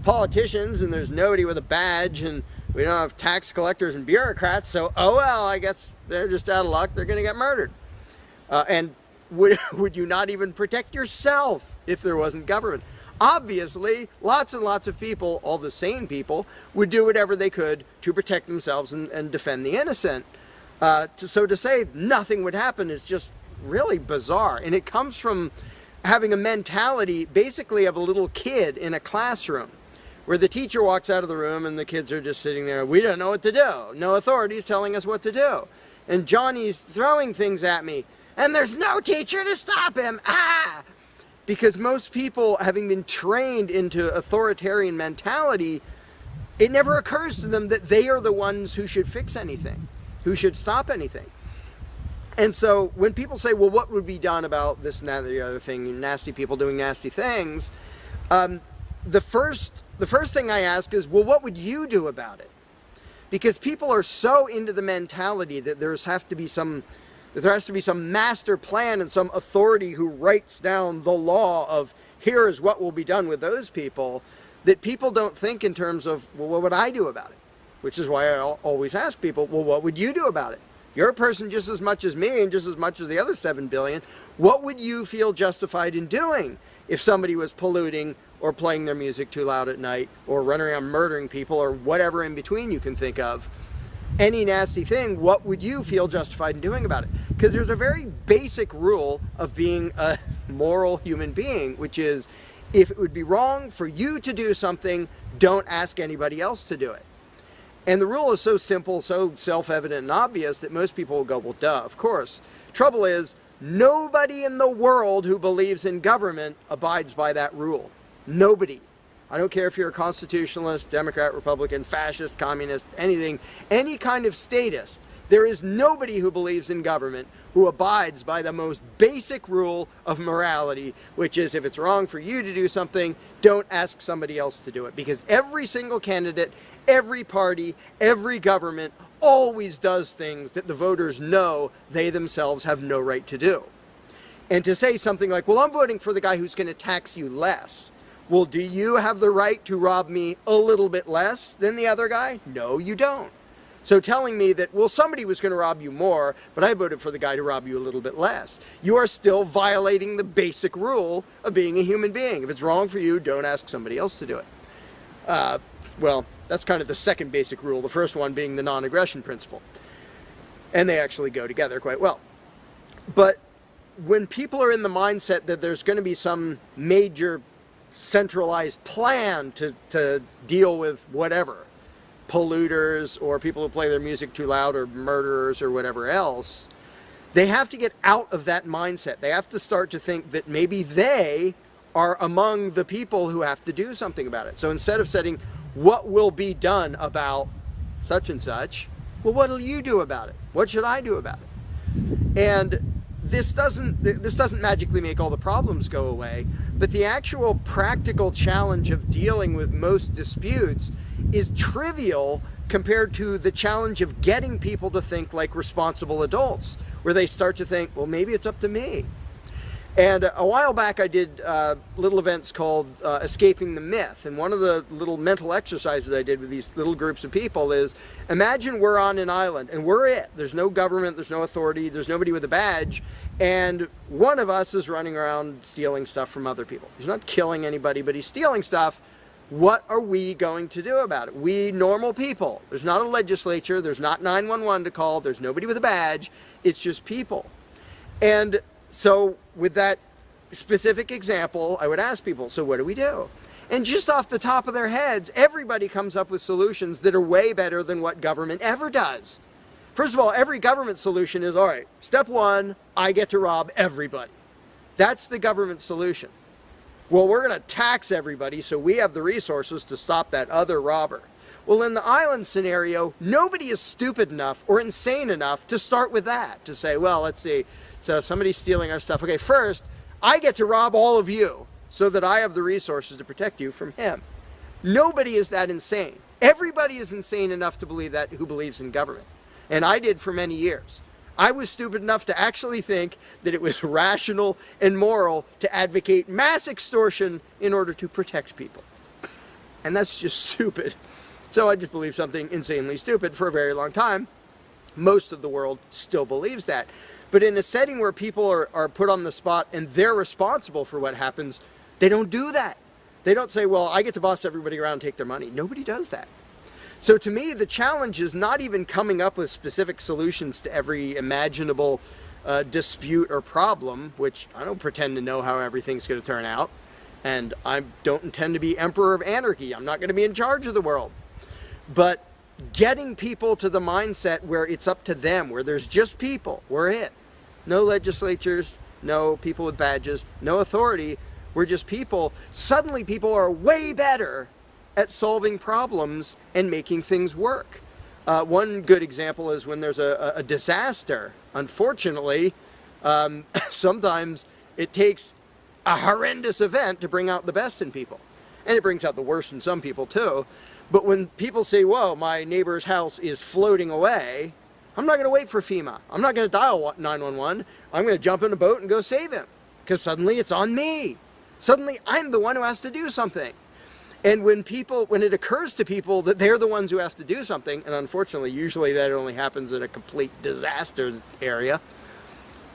politicians and there's nobody with a badge and we don't have tax collectors and bureaucrats, so oh well, I guess they're just out of luck, they're going to get murdered. And would you not even protect yourself if there wasn't government? Obviously, lots and lots of people, all the sane people, would do whatever they could to protect themselves and defend the innocent. So to say nothing would happen is just really bizarre. And it comes from having a mentality basically of a little kid in a classroom, where the teacher walks out of the room and the kids are just sitting there. We don't know what to do. No authority's telling us what to do. And Johnny's throwing things at me. And there's no teacher to stop him. Ah! Because most people, having been trained into authoritarian mentality, it never occurs to them that they are the ones who should fix anything, who should stop anything. And so when people say, well, what would be done about this and that and the other thing, nasty people doing nasty things, the first thing I ask is, well, what would you do about it? Because people are so into the mentality that there has to be some master plan and some authority who writes down the law of here is what will be done with those people, that people don't think in terms of, well, what would I do about it? Which is why I always ask people, well, what would you do about it? You're a person just as much as me and just as much as the other 7 billion. What would you feel justified in doing if somebody was polluting or playing their music too loud at night or running around murdering people or whatever in between you can think of? Any nasty thing, what would you feel justified in doing about it? Because there's a very basic rule of being a moral human being, which is if it would be wrong for you to do something, don't ask anybody else to do it. And the rule is so simple, so self-evident and obvious that most people will go, well, duh, of course. Trouble is, nobody in the world who believes in government abides by that rule. Nobody. I don't care if you're a constitutionalist, Democrat, Republican, fascist, communist, anything, any kind of statist. There is nobody who believes in government who abides by the most basic rule of morality, which is if it's wrong for you to do something, don't ask somebody else to do it. Because every single candidate, every party, every government always does things that the voters know they themselves have no right to do. And to say something like, well, I'm voting for the guy who's going to tax you less. Well, do you have the right to rob me a little bit less than the other guy? No, you don't. So telling me that, well, somebody was going to rob you more, but I voted for the guy to rob you a little bit less, you are still violating the basic rule of being a human being. If it's wrong for you, don't ask somebody else to do it. Well, that's kind of the second basic rule, the first one being the non-aggression principle. And they actually go together quite well. But when people are in the mindset that there's going to be some major centralized plan to deal with whatever, polluters or people who play their music too loud or murderers or whatever else, they have to get out of that mindset. They have to start to think that maybe they are among the people who have to do something about it. So instead of saying, what will be done about such and such, well, what will you do about it? What should I do about it? And this doesn't magically make all the problems go away, but the actual practical challenge of dealing with most disputes is trivial compared to the challenge of getting people to think like responsible adults, where they start to think, well, maybe it's up to me. And a while back I did little events called Escaping the Myth, and one of the little mental exercises I did with these little groups of people is, imagine we're on an island and we're it. There's no government, there's no authority, there's nobody with a badge, and one of us is running around stealing stuff from other people. He's not killing anybody, but he's stealing stuff. What are we going to do about it? We normal people. There's not a legislature, there's not 911 to call, there's nobody with a badge, it's just people. And so with that specific example, I would ask people, so what do we do? And just off the top of their heads, everybody comes up with solutions that are way better than what government ever does. First of all, every government solution is, all right, step one, I get to rob everybody. That's the government solution. Well, we're going to tax everybody so we have the resources to stop that other robber. Well, in the island scenario, nobody is stupid enough or insane enough to start with that, to say, well, let's see, so somebody's stealing our stuff. Okay, first, I get to rob all of you so that I have the resources to protect you from him. Nobody is that insane. Everybody is insane enough to believe that who believes in government. And I did for many years. I was stupid enough to actually think that it was rational and moral to advocate mass extortion in order to protect people. And that's just stupid. So I just believed something insanely stupid for a very long time. Most of the world still believes that. But in a setting where people are put on the spot and they're responsible for what happens, they don't do that. They don't say, well, I get to boss everybody around and take their money. Nobody does that. So to me, the challenge is not even coming up with specific solutions to every imaginable dispute or problem, which I don't pretend to know how everything's going to turn out. And I don't intend to be emperor of anarchy. I'm not going to be in charge of the world. But getting people to the mindset where it's up to them, where there's just people, we're it. No legislatures, no people with badges, no authority, we're just people. Suddenly people are way better at solving problems and making things work. One good example is when there's a disaster. Unfortunately, sometimes it takes a horrendous event to bring out the best in people. And it brings out the worst in some people too. But when people say, whoa, my neighbor's house is floating away, I'm not going to wait for FEMA. I'm not going to dial 911. I'm going to jump in a boat and go save him. Because suddenly it's on me. Suddenly I'm the one who has to do something. And when it occurs to people that they're the ones who have to do something, and unfortunately usually that only happens in a complete disaster area,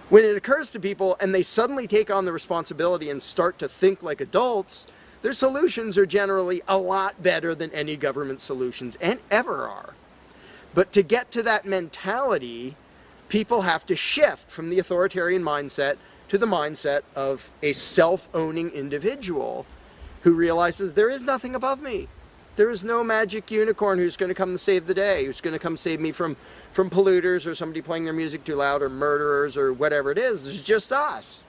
when it occurs to people and they suddenly take on the responsibility and start to think like adults, their solutions are generally a lot better than any government solutions, and ever are. But to get to that mentality, people have to shift from the authoritarian mindset to the mindset of a self-owning individual who realizes there is nothing above me. There is no magic unicorn who's going to come to save the day, who's going to come save me from polluters or somebody playing their music too loud or murderers or whatever it is. It's just us.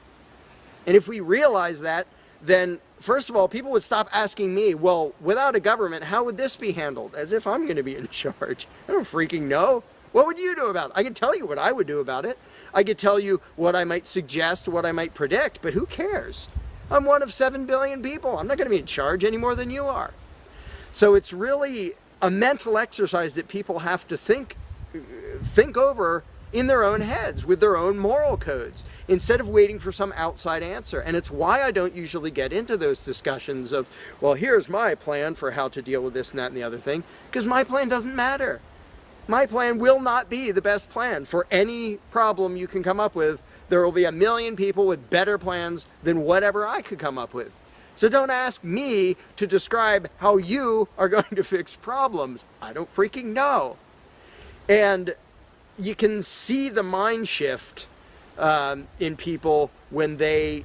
And if we realize that, then first of all, people would stop asking me, well, without a government, how would this be handled? As if I'm going to be in charge. I don't freaking know. What would you do about it? I can tell you what I would do about it. I could tell you what I might suggest, what I might predict, but who cares? I'm one of 7 billion people. I'm not going to be in charge any more than you are. So it's really a mental exercise that people have to think over in their own heads with their own moral codes instead of waiting for some outside answer. And it's why I don't usually get into those discussions of, well, here's my plan for how to deal with this and that and the other thing, because my plan doesn't matter. My plan will not be the best plan for any problem you can come up with. There will be a million people with better plans than whatever I could come up with. So don't ask me to describe how you are going to fix problems. I don't freaking know. And you can see the mind shift in people when they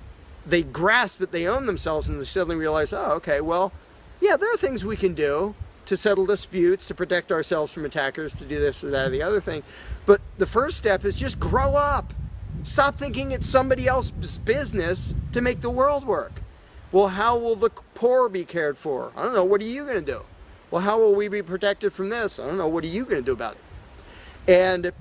grasp that they own themselves and they suddenly realize, oh, okay, well, yeah, there are things we can do to settle disputes, to protect ourselves from attackers, to do this or that or the other thing. But the first step is just grow up. Stop thinking it's somebody else's business to make the world work. Well, how will the poor be cared for? I don't know. What are you going to do? Well, how will we be protected from this? I don't know. What are you going to do about it? And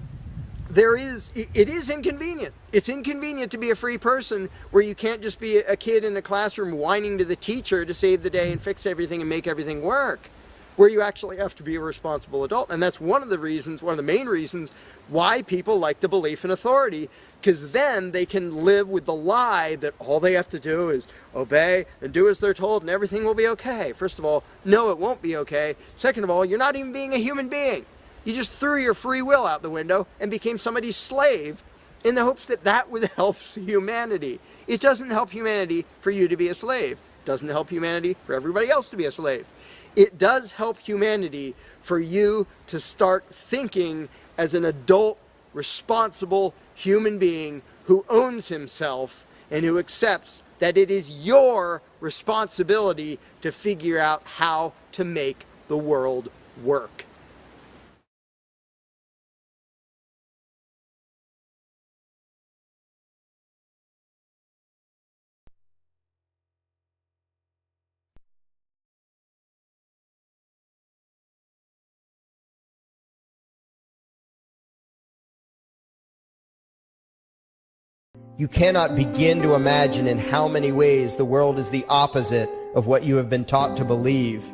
it is inconvenient. It's inconvenient to be a free person where you can't just be a kid in the classroom whining to the teacher to save the day and fix everything and make everything work, where you actually have to be a responsible adult. And that's one of the main reasons why people like the belief in authority, because then they can live with the lie that all they have to do is obey and do as they're told and everything will be okay. First of all, no, it won't be okay. Second of all, you're not even being a human being. You just threw your free will out the window and became somebody's slave in the hopes that that would help humanity. It doesn't help humanity for you to be a slave. It doesn't help humanity for everybody else to be a slave. It does help humanity for you to start thinking as an adult, responsible human being who owns himself and who accepts that it is your responsibility to figure out how to make the world work. You cannot begin to imagine in how many ways the world is the opposite of what you have been taught to believe.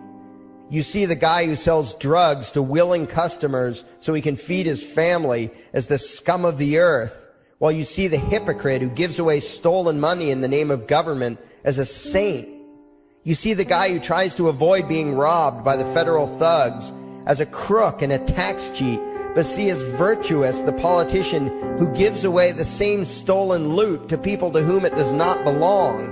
You see the guy who sells drugs to willing customers so he can feed his family as the scum of the earth, while you see the hypocrite who gives away stolen money in the name of government as a saint. You see the guy who tries to avoid being robbed by the federal thugs as a crook and a tax cheat, but see as virtuous the politician who gives away the same stolen loot to people to whom it does not belong.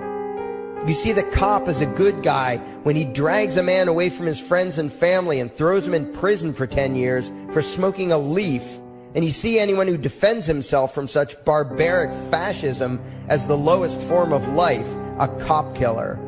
You see the cop as a good guy when he drags a man away from his friends and family and throws him in prison for 10 years for smoking a leaf. And you see anyone who defends himself from such barbaric fascism as the lowest form of life, a cop killer.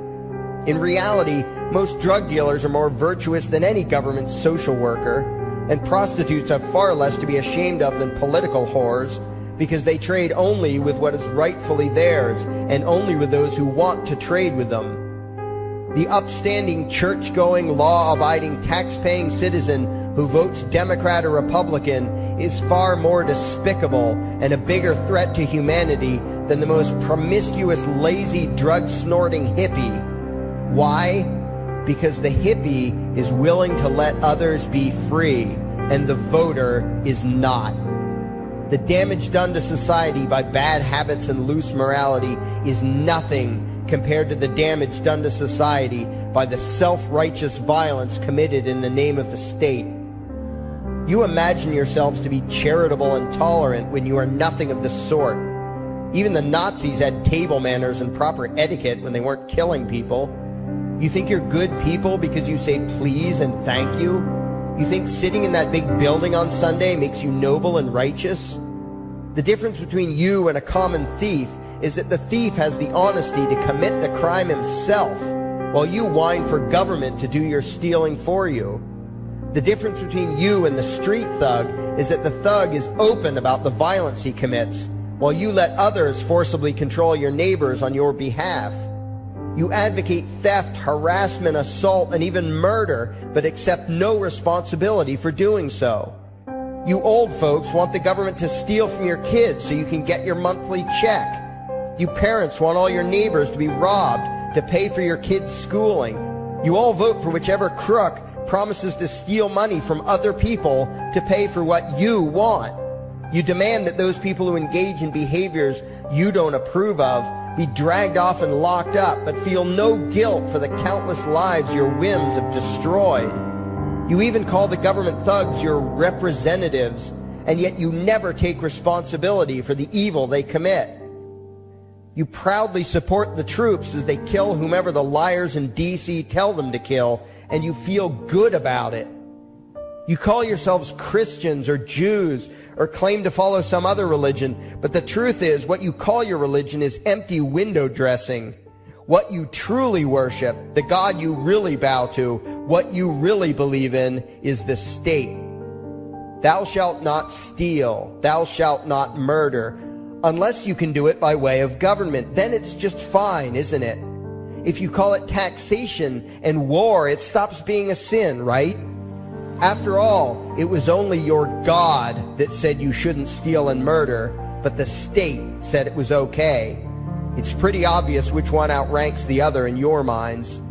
In reality, most drug dealers are more virtuous than any government social worker, and prostitutes have far less to be ashamed of than political whores, because they trade only with what is rightfully theirs, and only with those who want to trade with them. The upstanding, church-going, law-abiding, tax-paying citizen who votes Democrat or Republican is far more despicable and a bigger threat to humanity than the most promiscuous, lazy, drug-snorting hippie. Why? Because the hippie is willing to let others be free, and the voter is not. The damage done to society by bad habits and loose morality is nothing compared to the damage done to society by the self-righteous violence committed in the name of the state. You imagine yourselves to be charitable and tolerant when you are nothing of the sort. Even the Nazis had table manners and proper etiquette when they weren't killing people. You think you're good people because you say please and thank you? You think sitting in that big building on Sunday makes you noble and righteous? The difference between you and a common thief is that the thief has the honesty to commit the crime himself, while you whine for government to do your stealing for you. The difference between you and the street thug is that the thug is open about the violence he commits, while you let others forcibly control your neighbors on your behalf. You advocate theft, harassment, assault, and even murder, but accept no responsibility for doing so. You old folks want the government to steal from your kids so you can get your monthly check. You parents want all your neighbors to be robbed to pay for your kids' schooling. You all vote for whichever crook promises to steal money from other people to pay for what you want. You demand that those people who engage in behaviors you don't approve of be dragged off and locked up, but feel no guilt for the countless lives your whims have destroyed. You even call the government thugs your representatives, and yet you never take responsibility for the evil they commit. You proudly support the troops as they kill whomever the liars in D.C. tell them to kill, and you feel good about it. You call yourselves Christians or Jews or claim to follow some other religion, but the truth is what you call your religion is empty window dressing. What you truly worship, the God you really bow to, what you really believe in is the state. Thou shalt not steal, thou shalt not murder, unless you can do it by way of government. Then it's just fine, isn't it? If you call it taxation and war, it stops being a sin, right? After all, it was only your God that said you shouldn't steal and murder, but the state said it was okay. It's pretty obvious which one outranks the other in your minds.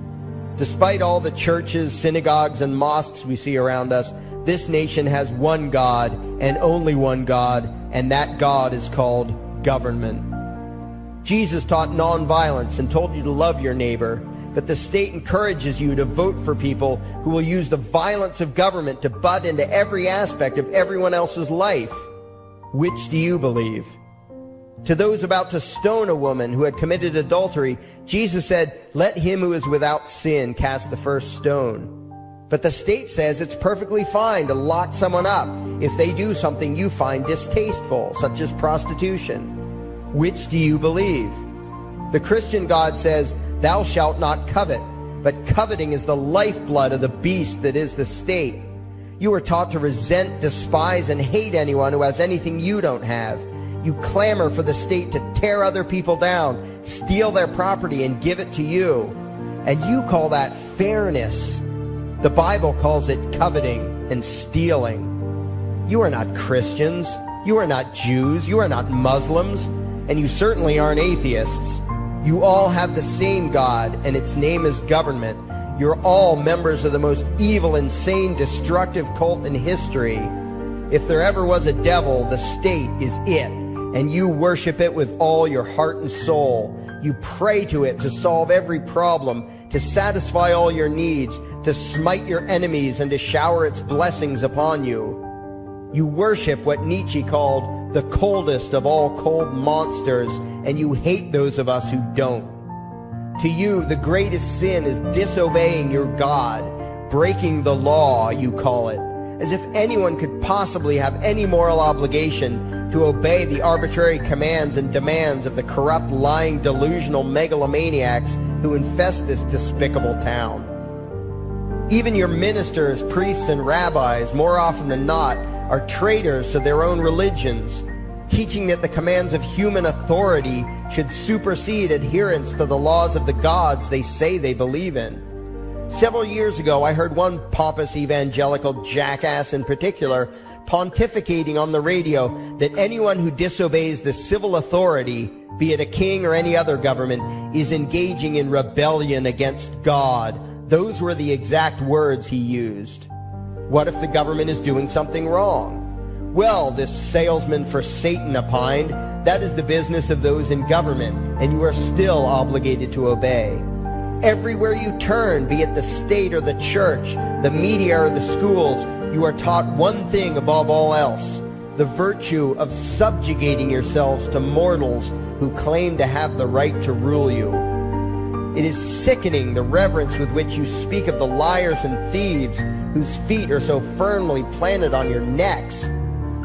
Despite all the churches, synagogues, and mosques we see around us, this nation has one God and only one God, and that God is called government. Jesus taught nonviolence and told you to love your neighbor, but the state encourages you to vote for people who will use the violence of government to butt into every aspect of everyone else's life. Which do you believe? To those about to stone a woman who had committed adultery, Jesus said, "Let him who is without sin cast the first stone." But the state says it's perfectly fine to lock someone up if they do something you find distasteful, such as prostitution. Which do you believe? The Christian God says, "Thou shalt not covet," but coveting is the lifeblood of the beast that is the state. You are taught to resent, despise, and hate anyone who has anything you don't have. You clamor for the state to tear other people down, steal their property, and give it to you. And you call that fairness. The Bible calls it coveting and stealing. You are not Christians. You are not Jews. You are not Muslims. And you certainly aren't atheists. You all have the same God, and its name is government. You're all members of the most evil, insane, destructive cult in history. If there ever was a devil, the state is it, and you worship it with all your heart and soul. You pray to it to solve every problem, to satisfy all your needs, to smite your enemies, and to shower its blessings upon you. You worship what Nietzsche called the coldest of all cold monsters, and you hate those of us who don't. To you, the greatest sin is disobeying your God, breaking the law, you call it, as if anyone could possibly have any moral obligation to obey the arbitrary commands and demands of the corrupt, lying, delusional megalomaniacs who infest this despicable town. Even your ministers, priests, and rabbis, more often than not, are traitors to their own religions, teaching that the commands of human authority should supersede adherence to the laws of the gods they say they believe in. Several years ago, I heard one pompous evangelical jackass in particular pontificating on the radio that anyone who disobeys the civil authority, be it a king or any other government, is engaging in rebellion against God. Those were the exact words he used. What if the government is doing something wrong? Well, this salesman for Satan opined, that is the business of those in government, and you are still obligated to obey. Everywhere you turn, be it the state or the church, the media or the schools, you are taught one thing above all else, the virtue of subjugating yourselves to mortals who claim to have the right to rule you. It is sickening the reverence with which you speak of the liars and thieves whose feet are so firmly planted on your necks.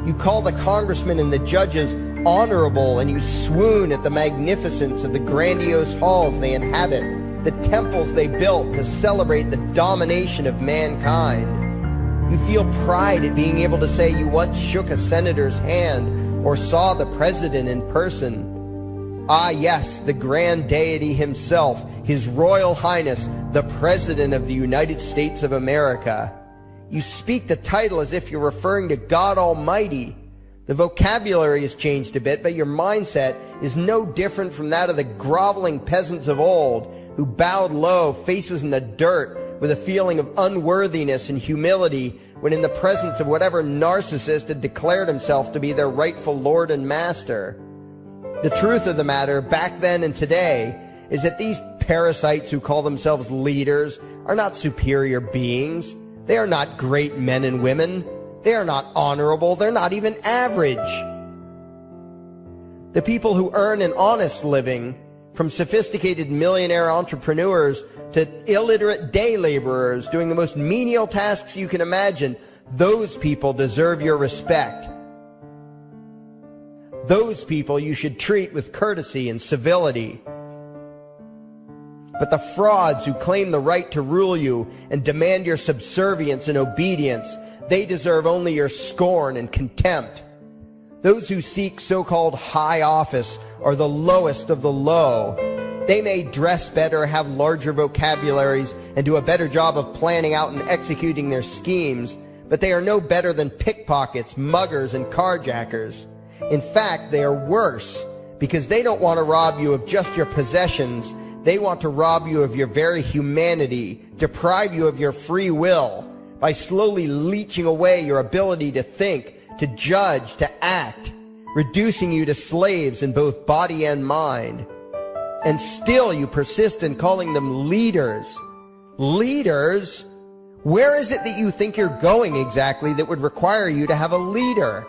You call the congressmen and the judges honorable, and you swoon at the magnificence of the grandiose halls they inhabit, the temples they built to celebrate the domination of mankind. You feel pride at being able to say you once shook a senator's hand or saw the president in person. Ah, yes, the grand deity himself, His Royal Highness, the President of the United States of America. You speak the title as if you're referring to God Almighty. The vocabulary has changed a bit, but your mindset is no different from that of the groveling peasants of old who bowed low, faces in the dirt, with a feeling of unworthiness and humility when in the presence of whatever narcissist had declared himself to be their rightful lord and master. The truth of the matter, back then and today, is that these parasites who call themselves leaders are not superior beings. They are not great men and women. They are not honorable. They're not even average. The people who earn an honest living, from sophisticated millionaire entrepreneurs to illiterate day laborers doing the most menial tasks you can imagine, Those people deserve your respect. Those people you should treat with courtesy and civility. But the frauds who claim the right to rule you and demand your subservience and obedience, they deserve only your scorn and contempt. Those who seek so-called high office are the lowest of the low. They may dress better, have larger vocabularies, and do a better job of planning out and executing their schemes, but they are no better than pickpockets, muggers, and carjackers. In fact, they are worse, because they don't want to rob you of just your possessions. They want to rob you of your very humanity, deprive you of your free will, by slowly leeching away your ability to think, to judge, to act, reducing you to slaves in both body and mind. And still you persist in calling them leaders. Leaders? Where is it that you think you're going exactly that would require you to have a leader?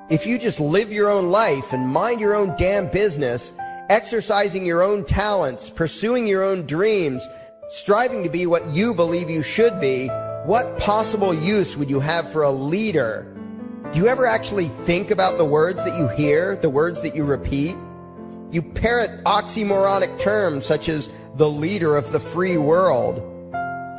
If you just live your own life and mind your own damn business, exercising your own talents, pursuing your own dreams, striving to be what you believe you should be, what possible use would you have for a leader? Do you ever actually think about the words that you hear, the words that you repeat? You parrot oxymoronic terms such as the leader of the free world,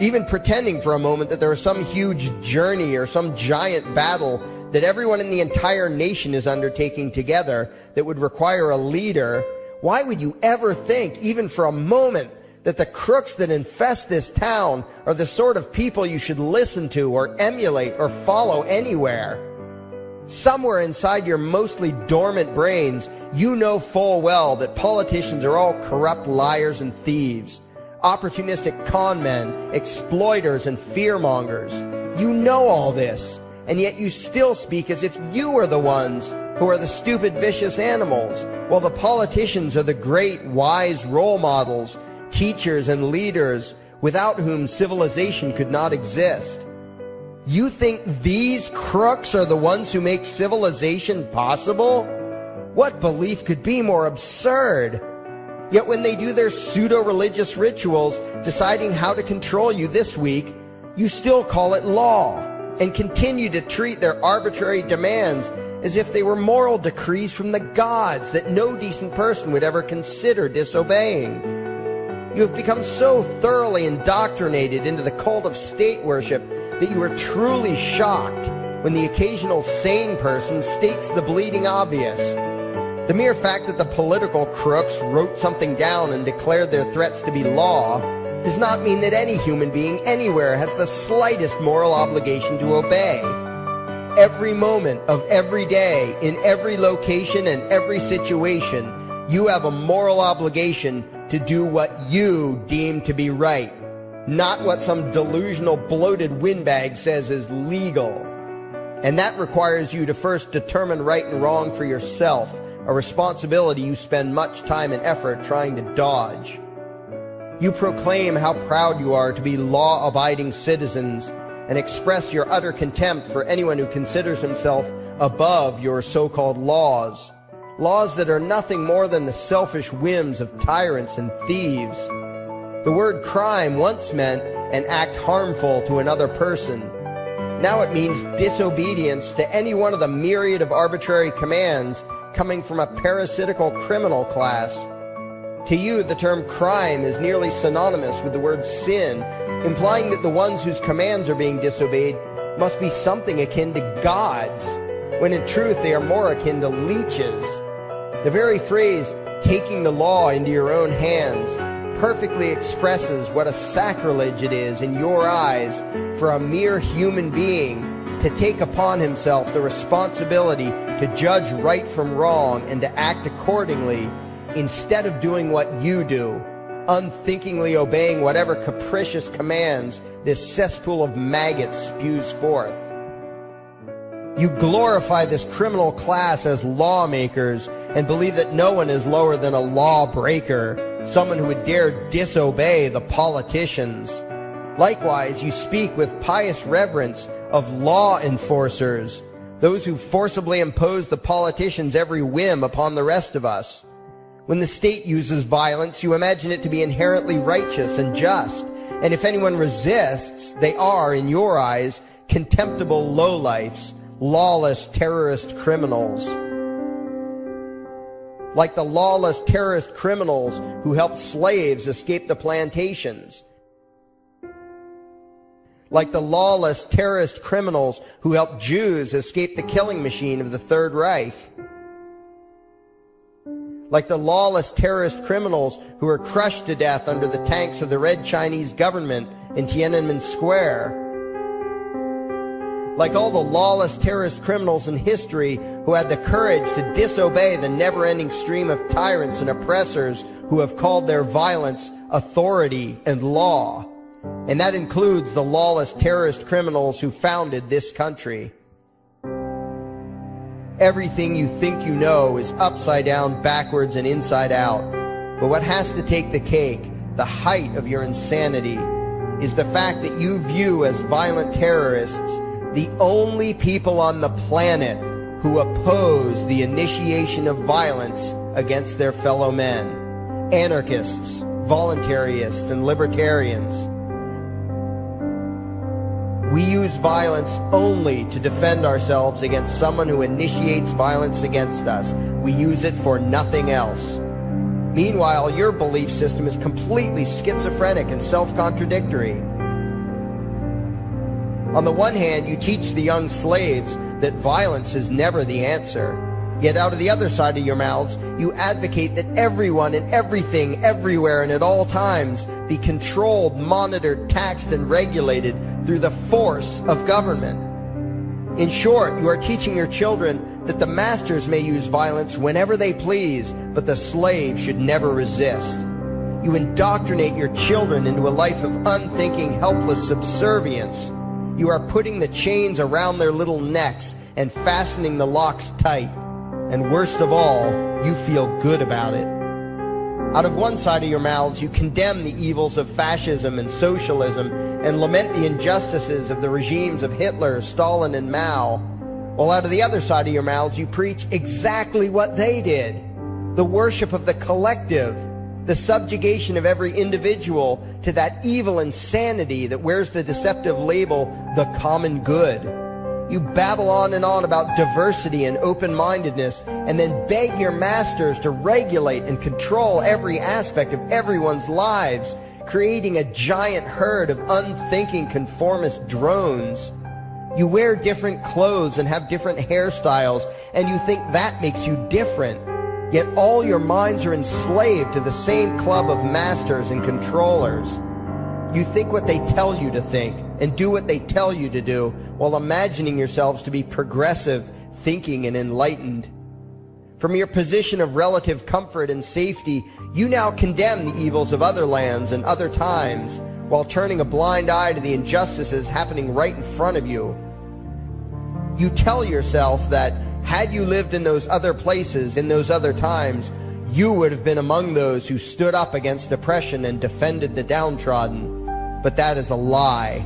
even pretending for a moment that there is some huge journey or some giant battle that everyone in the entire nation is undertaking together that would require a leader. Why would you ever think, even for a moment, that the crooks that infest this town are the sort of people you should listen to or emulate or follow anywhere? Somewhere inside your mostly dormant brains, you know full well that politicians are all corrupt liars and thieves, opportunistic con men, exploiters, and fearmongers. You know all this, and yet you still speak as if you are the ones who are the stupid, vicious animals, while the politicians are the great, wise role models, teachers, and leaders without whom civilization could not exist. You think these crooks are the ones who make civilization possible? What belief could be more absurd? Yet when they do their pseudo-religious rituals, deciding how to control you this week, you still call it law, and continue to treat their arbitrary demands as if they were moral decrees from the gods that no decent person would ever consider disobeying. You have become so thoroughly indoctrinated into the cult of state worship that you are truly shocked when the occasional sane person states the bleeding obvious. The mere fact that the political crooks wrote something down and declared their threats to be law does not mean that any human being anywhere has the slightest moral obligation to obey. Every moment of every day, in every location and every situation, you have a moral obligation to do what you deem to be right, not what some delusional bloated windbag says is legal. And that requires you to first determine right and wrong for yourself, a responsibility you spend much time and effort trying to dodge. You proclaim how proud you are to be law-abiding citizens and express your utter contempt for anyone who considers himself above your so-called laws. Laws that are nothing more than the selfish whims of tyrants and thieves. The word crime once meant an act harmful to another person. Now it means disobedience to any one of the myriad of arbitrary commands coming from a parasitical criminal class. To you, the term crime is nearly synonymous with the word sin, implying that the ones whose commands are being disobeyed must be something akin to gods, when in truth they are more akin to leeches. The very phrase, taking the law into your own hands, perfectly expresses what a sacrilege it is in your eyes for a mere human being to take upon himself the responsibility to judge right from wrong and to act accordingly, instead of doing what you do, unthinkingly obeying whatever capricious commands this cesspool of maggots spews forth. You glorify this criminal class as lawmakers and believe that no one is lower than a lawbreaker, someone who would dare disobey the politicians. Likewise, you speak with pious reverence of law enforcers, those who forcibly impose the politicians' every whim upon the rest of us. When the state uses violence, you imagine it to be inherently righteous and just, and if anyone resists, they are, in your eyes, contemptible lowlifes, lawless terrorist criminals. Like the lawless terrorist criminals who helped slaves escape the plantations. Like the lawless terrorist criminals who helped Jews escape the killing machine of the Third Reich. Like the lawless terrorist criminals who were crushed to death under the tanks of the Red Chinese government in Tiananmen Square. Like all the lawless terrorist criminals in history who had the courage to disobey the never-ending stream of tyrants and oppressors who have called their violence authority and law. And that includes the lawless terrorist criminals who founded this country. Everything you think you know is upside down, backwards, and inside out. But what has to take the cake, the height of your insanity, is the fact that you view as violent terrorists the only people on the planet who oppose the initiation of violence against their fellow men. Anarchists, voluntarists, and libertarians. We use violence only to defend ourselves against someone who initiates violence against us. We use it for nothing else. Meanwhile, your belief system is completely schizophrenic and self-contradictory. On the one hand, you teach the young slaves that violence is never the answer. Yet out of the other side of your mouths, you advocate that everyone and everything, everywhere and at all times be controlled, monitored, taxed, and regulated through the force of government. In short, you are teaching your children that the masters may use violence whenever they please, but the slave should never resist. You indoctrinate your children into a life of unthinking, helpless subservience. You are putting the chains around their little necks and fastening the locks tight. And worst of all, you feel good about it. Out of one side of your mouths, you condemn the evils of fascism and socialism and lament the injustices of the regimes of Hitler, Stalin, and Mao. While out of the other side of your mouths, you preach exactly what they did. The worship of the collective, the subjugation of every individual to that evil insanity that wears the deceptive label, the common good. You babble on and on about diversity and open-mindedness, and then beg your masters to regulate and control every aspect of everyone's lives, creating a giant herd of unthinking conformist drones. You wear different clothes and have different hairstyles, and you think that makes you different. Yet all your minds are enslaved to the same club of masters and controllers. You think what they tell you to think and do what they tell you to do while imagining yourselves to be progressive, thinking, and enlightened. From your position of relative comfort and safety, you now condemn the evils of other lands and other times while turning a blind eye to the injustices happening right in front of you. You tell yourself that had you lived in those other places, in those other times, you would have been among those who stood up against oppression and defended the downtrodden. But that is a lie.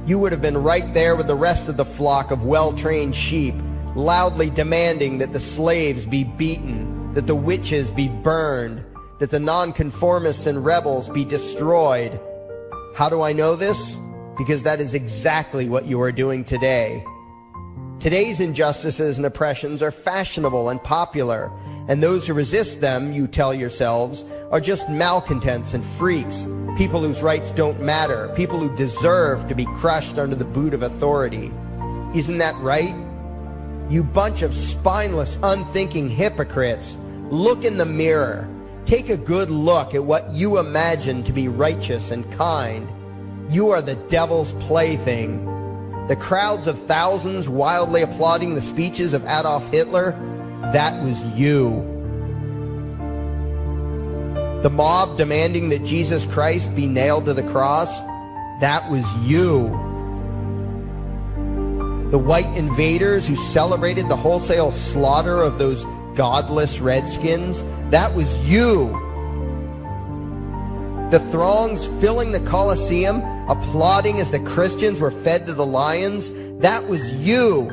You would have been right there with the rest of the flock of well-trained sheep, loudly demanding that the slaves be beaten, that the witches be burned, that the nonconformists and rebels be destroyed. How do I know this? Because that is exactly what you are doing today. Today's injustices and oppressions are fashionable and popular, and those who resist them, you tell yourselves, are just malcontents and freaks, people whose rights don't matter, people who deserve to be crushed under the boot of authority. Isn't that right? You bunch of spineless, unthinking hypocrites, look in the mirror. Take a good look at what you imagine to be righteous and kind. You are the devil's plaything. The crowds of thousands wildly applauding the speeches of Adolf Hitler, that was you. The mob demanding that Jesus Christ be nailed to the cross, that was you. The white invaders who celebrated the wholesale slaughter of those godless redskins, that was you. The throngs filling the Colosseum, applauding as the Christians were fed to the lions, that was you.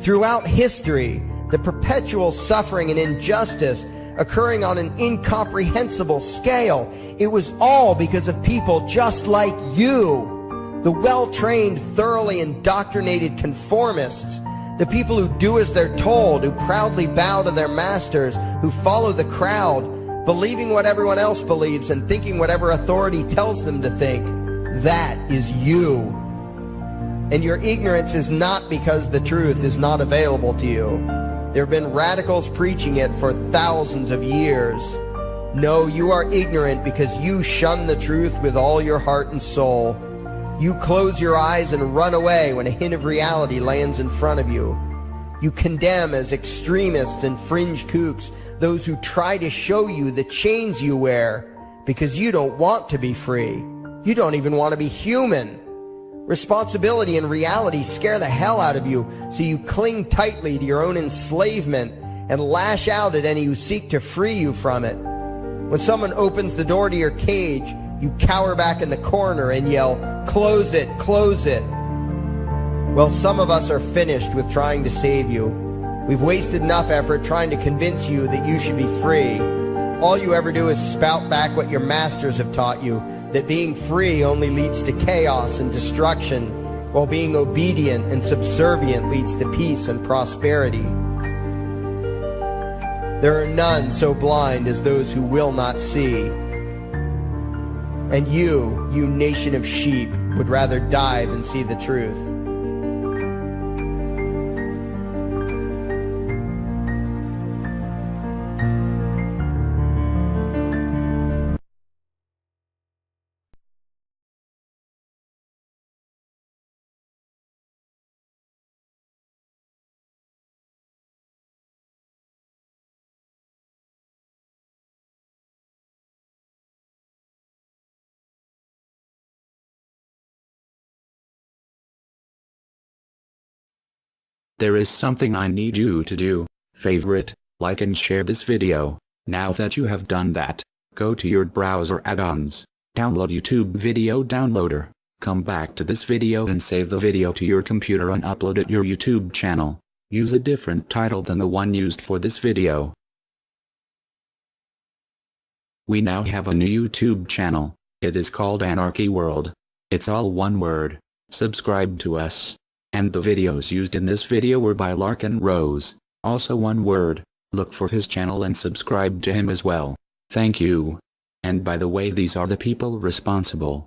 Throughout history, the perpetual suffering and injustice occurring on an incomprehensible scale, it was all because of people just like you. The well-trained, thoroughly indoctrinated conformists, the people who do as they're told, who proudly bow to their masters, who follow the crowd, believing what everyone else believes and thinking whatever authority tells them to think. That is you. And your ignorance is not because the truth is not available to you. There have been radicals preaching it for thousands of years. No, you are ignorant because you shun the truth with all your heart and soul. You close your eyes and run away when a hint of reality lands in front of you. You condemn as extremists and fringe kooks those who try to show you the chains you wear because you don't want to be free. You don't even want to be human. Responsibility and reality scare the hell out of you, so you cling tightly to your own enslavement and lash out at any who seek to free you from it. When someone opens the door to your cage, you cower back in the corner and yell, "Close it, close it." Well, some of us are finished with trying to save you. We've wasted enough effort trying to convince you that you should be free. All you ever do is spout back what your masters have taught you, that being free only leads to chaos and destruction, while being obedient and subservient leads to peace and prosperity. There are none so blind as those who will not see. And you nation of sheep, would rather die than see the truth. There is something I need you to do. Favorite, like and share this video. Now that you have done that, go to your browser add-ons, download YouTube Video Downloader, come back to this video and save the video to your computer and upload it to your YouTube channel. Use a different title than the one used for this video. We now have a new YouTube channel. It is called Anarchy World. It's all one word. Subscribe to us. And the videos used in this video were by Larkin Rose, also one word. Look for his channel and subscribe to him as well. Thank you. And by the way, these are the people responsible.